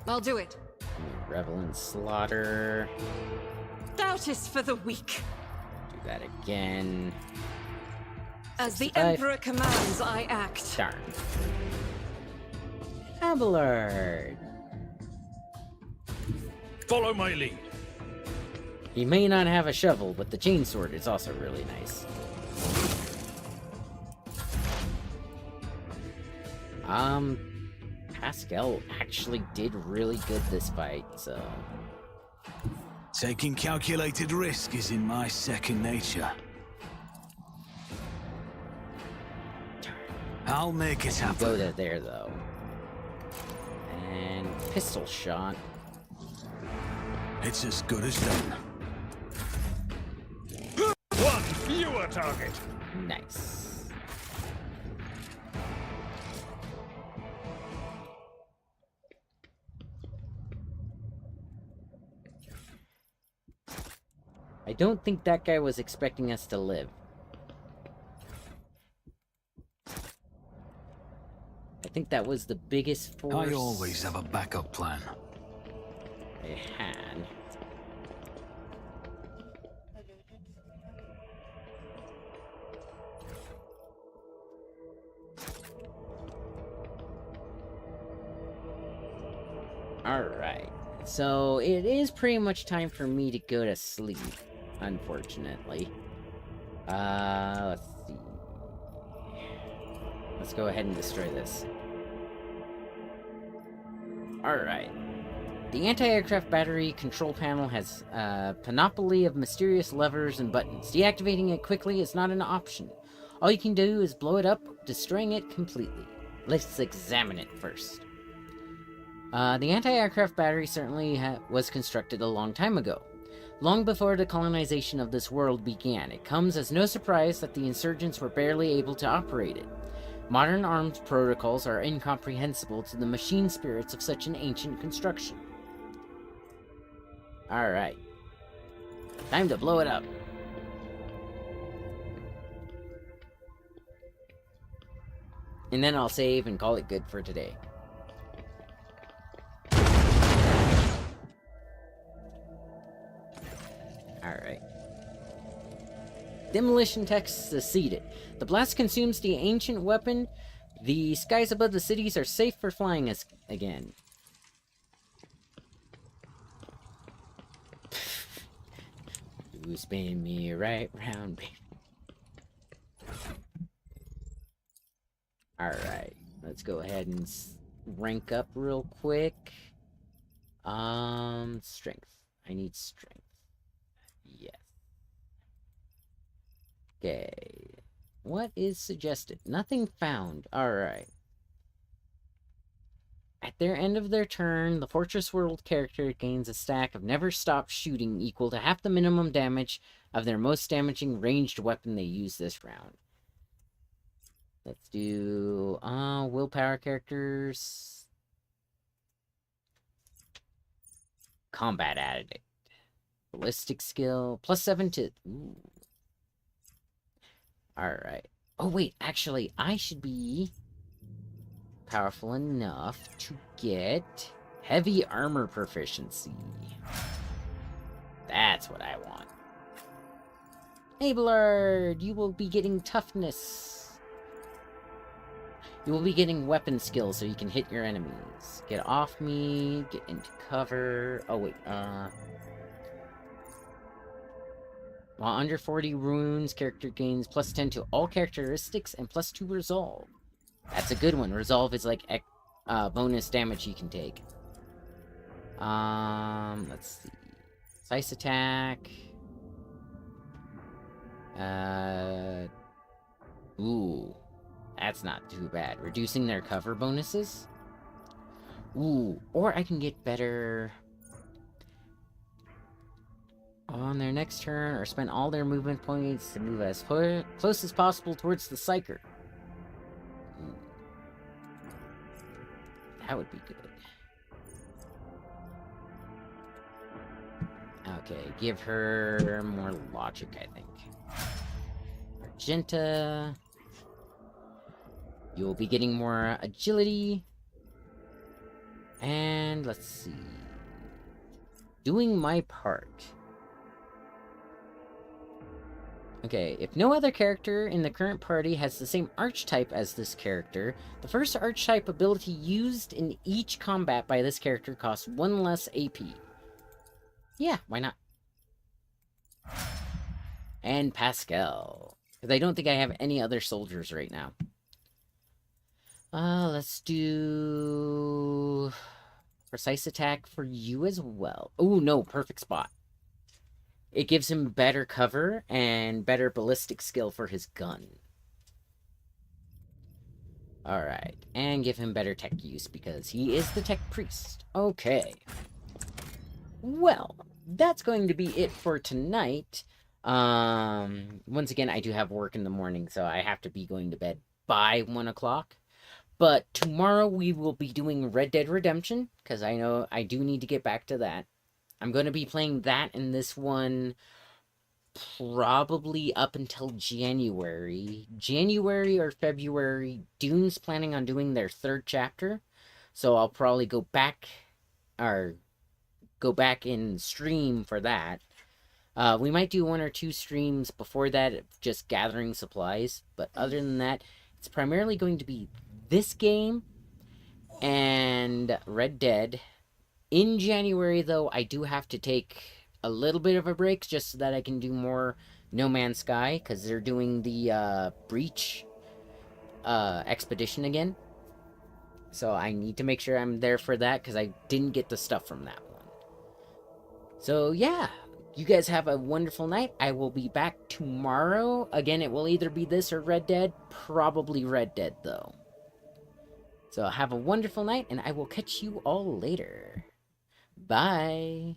I'll do it. Revel in Slaughter. Doubt is for the weak. Do that again. As the 65. Emperor commands, I act. Darn. Abelard. Follow my lead. He may not have a shovel, but the chainsword is also really nice. Pascal actually did really good this fight, so... Taking calculated risk is in my second nature. I'll make it Go happen. to there, though. And pistol shot. It's as good as done. One fewer target. Nice. I don't think that guy was expecting us to live. I think that was the biggest force I always have a backup plan. they had. Alright. So, it is pretty much time for me to go to sleep, unfortunately. Let's see. Let's go ahead and destroy this. Alright. The anti-aircraft battery control panel has a panoply of mysterious levers and buttons. Deactivating it quickly is not an option. All you can do is blow it up, destroying it completely. Let's examine it first. The anti-aircraft battery certainly was constructed a long time ago. Long before the colonization of this world began, it comes as no surprise that the insurgents were barely able to operate it. Modern arms protocols are incomprehensible to the machine spirits of such an ancient construction. Alright. Time to blow it up. And then I'll save and call it good for today. Alright. Demolition text succeeded. The blast consumes the ancient weapon. The skies above the cities are safe for flying again. You spin me right round, baby. Alright, let's go ahead and rank up real quick. Strength. I need strength. Yes. Okay. What is suggested? Nothing found. Alright. At their end of their turn, the Fortress World character gains a stack of Never Stop Shooting equal to half the minimum damage of their most damaging ranged weapon they use this round. Let's do willpower characters. Combat Addict. Ballistic skill. +7 to... Ooh. Alright. Oh wait, actually, I should be powerful enough to get heavy armor proficiency. That's what I want. Ablard, you will be getting toughness. You will be getting weapon skills so you can hit your enemies. Get off me, get into cover. Oh wait, while under 40 runes, character gains +10 to all characteristics and +2 resolve. That's a good one. Resolve is like bonus damage you can take. Let's see. Slice attack. Ooh. That's not too bad. Reducing their cover bonuses. Ooh. Or I can get better on their next turn, or spend all their movement points to move as close as possible towards the Psyker. Ooh. That would be good. Okay, give her more logic, I think. Argenta. You'll be getting more agility. And let's see. Doing my part. Okay, if no other character in the current party has the same archetype as this character, the first archetype ability used in each combat by this character costs 1 less AP. Yeah, why not? And Pascal. Because I don't think I have any other soldiers right now. Let's do precise attack for you as well. Oh, no, perfect spot. It gives him better cover and better ballistic skill for his gun. Alright, and give him better tech use because he is the tech priest. Okay. Well, that's going to be it for tonight. Once again, I do have work in the morning, so I have to be going to bed by 1 o'clock. But tomorrow we will be doing Red Dead Redemption, because I know I do need to get back to that. I'm going to be playing that and this one probably up until January. January or February, Dune's planning on doing their 3rd chapter. So I'll probably go back and stream for that. We might do 1 or 2 streams before that, just gathering supplies. But other than that, it's primarily going to be this game and Red Dead. In January, though, I do have to take a little bit of a break just so that I can do more No Man's Sky, because they're doing the Breach expedition again. So I need to make sure I'm there for that, because I didn't get the stuff from that one. So yeah, you guys have a wonderful night. I will be back tomorrow. Again, it will either be this or Red Dead. Probably Red Dead, though. So have a wonderful night, and I will catch you all later. Bye.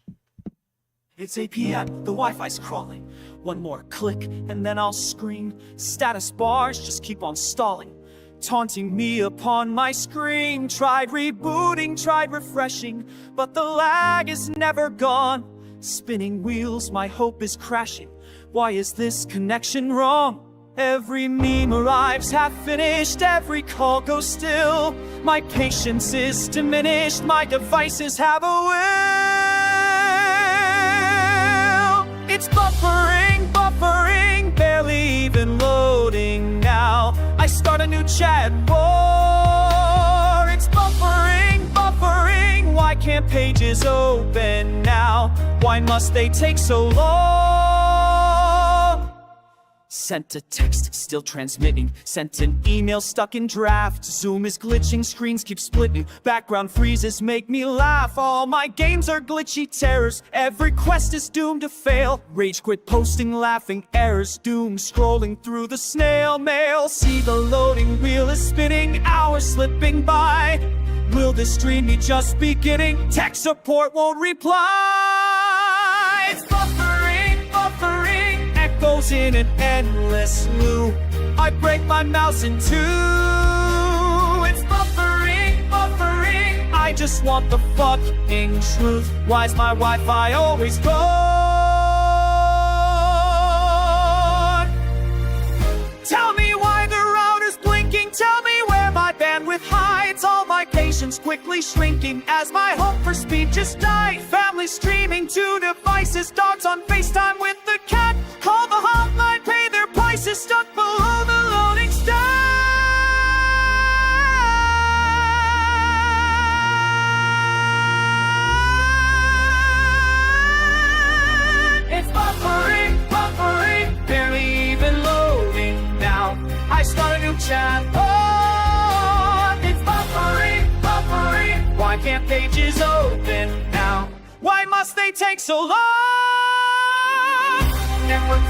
It's 8 p.m., the Wi-Fi's crawling. One more click, and then I'll scream. Status bars just keep on stalling, taunting me upon my screen. Tried rebooting, tried refreshing, but the lag is never gone. Spinning wheels, my hope is crashing. Why is this connection wrong? Every meme arrives half finished, every call goes still. My patience is diminished, my devices have a will. It's buffering, buffering, barely even loading now. I start a new chat war. It's buffering, buffering, why can't pages open now? Why must they take so long? Sent a text, still transmitting. Sent an email, stuck in draft. Zoom is glitching, screens keep splitting. Background freezes make me laugh. All my games are glitchy terrors. Every quest is doomed to fail. Rage quit posting, laughing errors. Doom scrolling through the snail mail. See the loading wheel is spinning, hours slipping by. Will this stream be just beginning? Tech support won't reply. It's buffering, buffering, echoes in an endless loop. I break my mouse in two. It's buffering, buffering, I just want the fucking truth. Why's my Wi-Fi always gone? Tell me why the router's blinking. Tell me where my bandwidth hides. All my patience quickly shrinking as my hope for speed just died. Family streaming, 2 devices, dogs on FaceTime with the cat. Call the hotline, pay their prices, stuck below the loading stat. It's buffering, buffering, barely even loading now. I start a new chat. Why can't pages open now? Why must they take so long? Network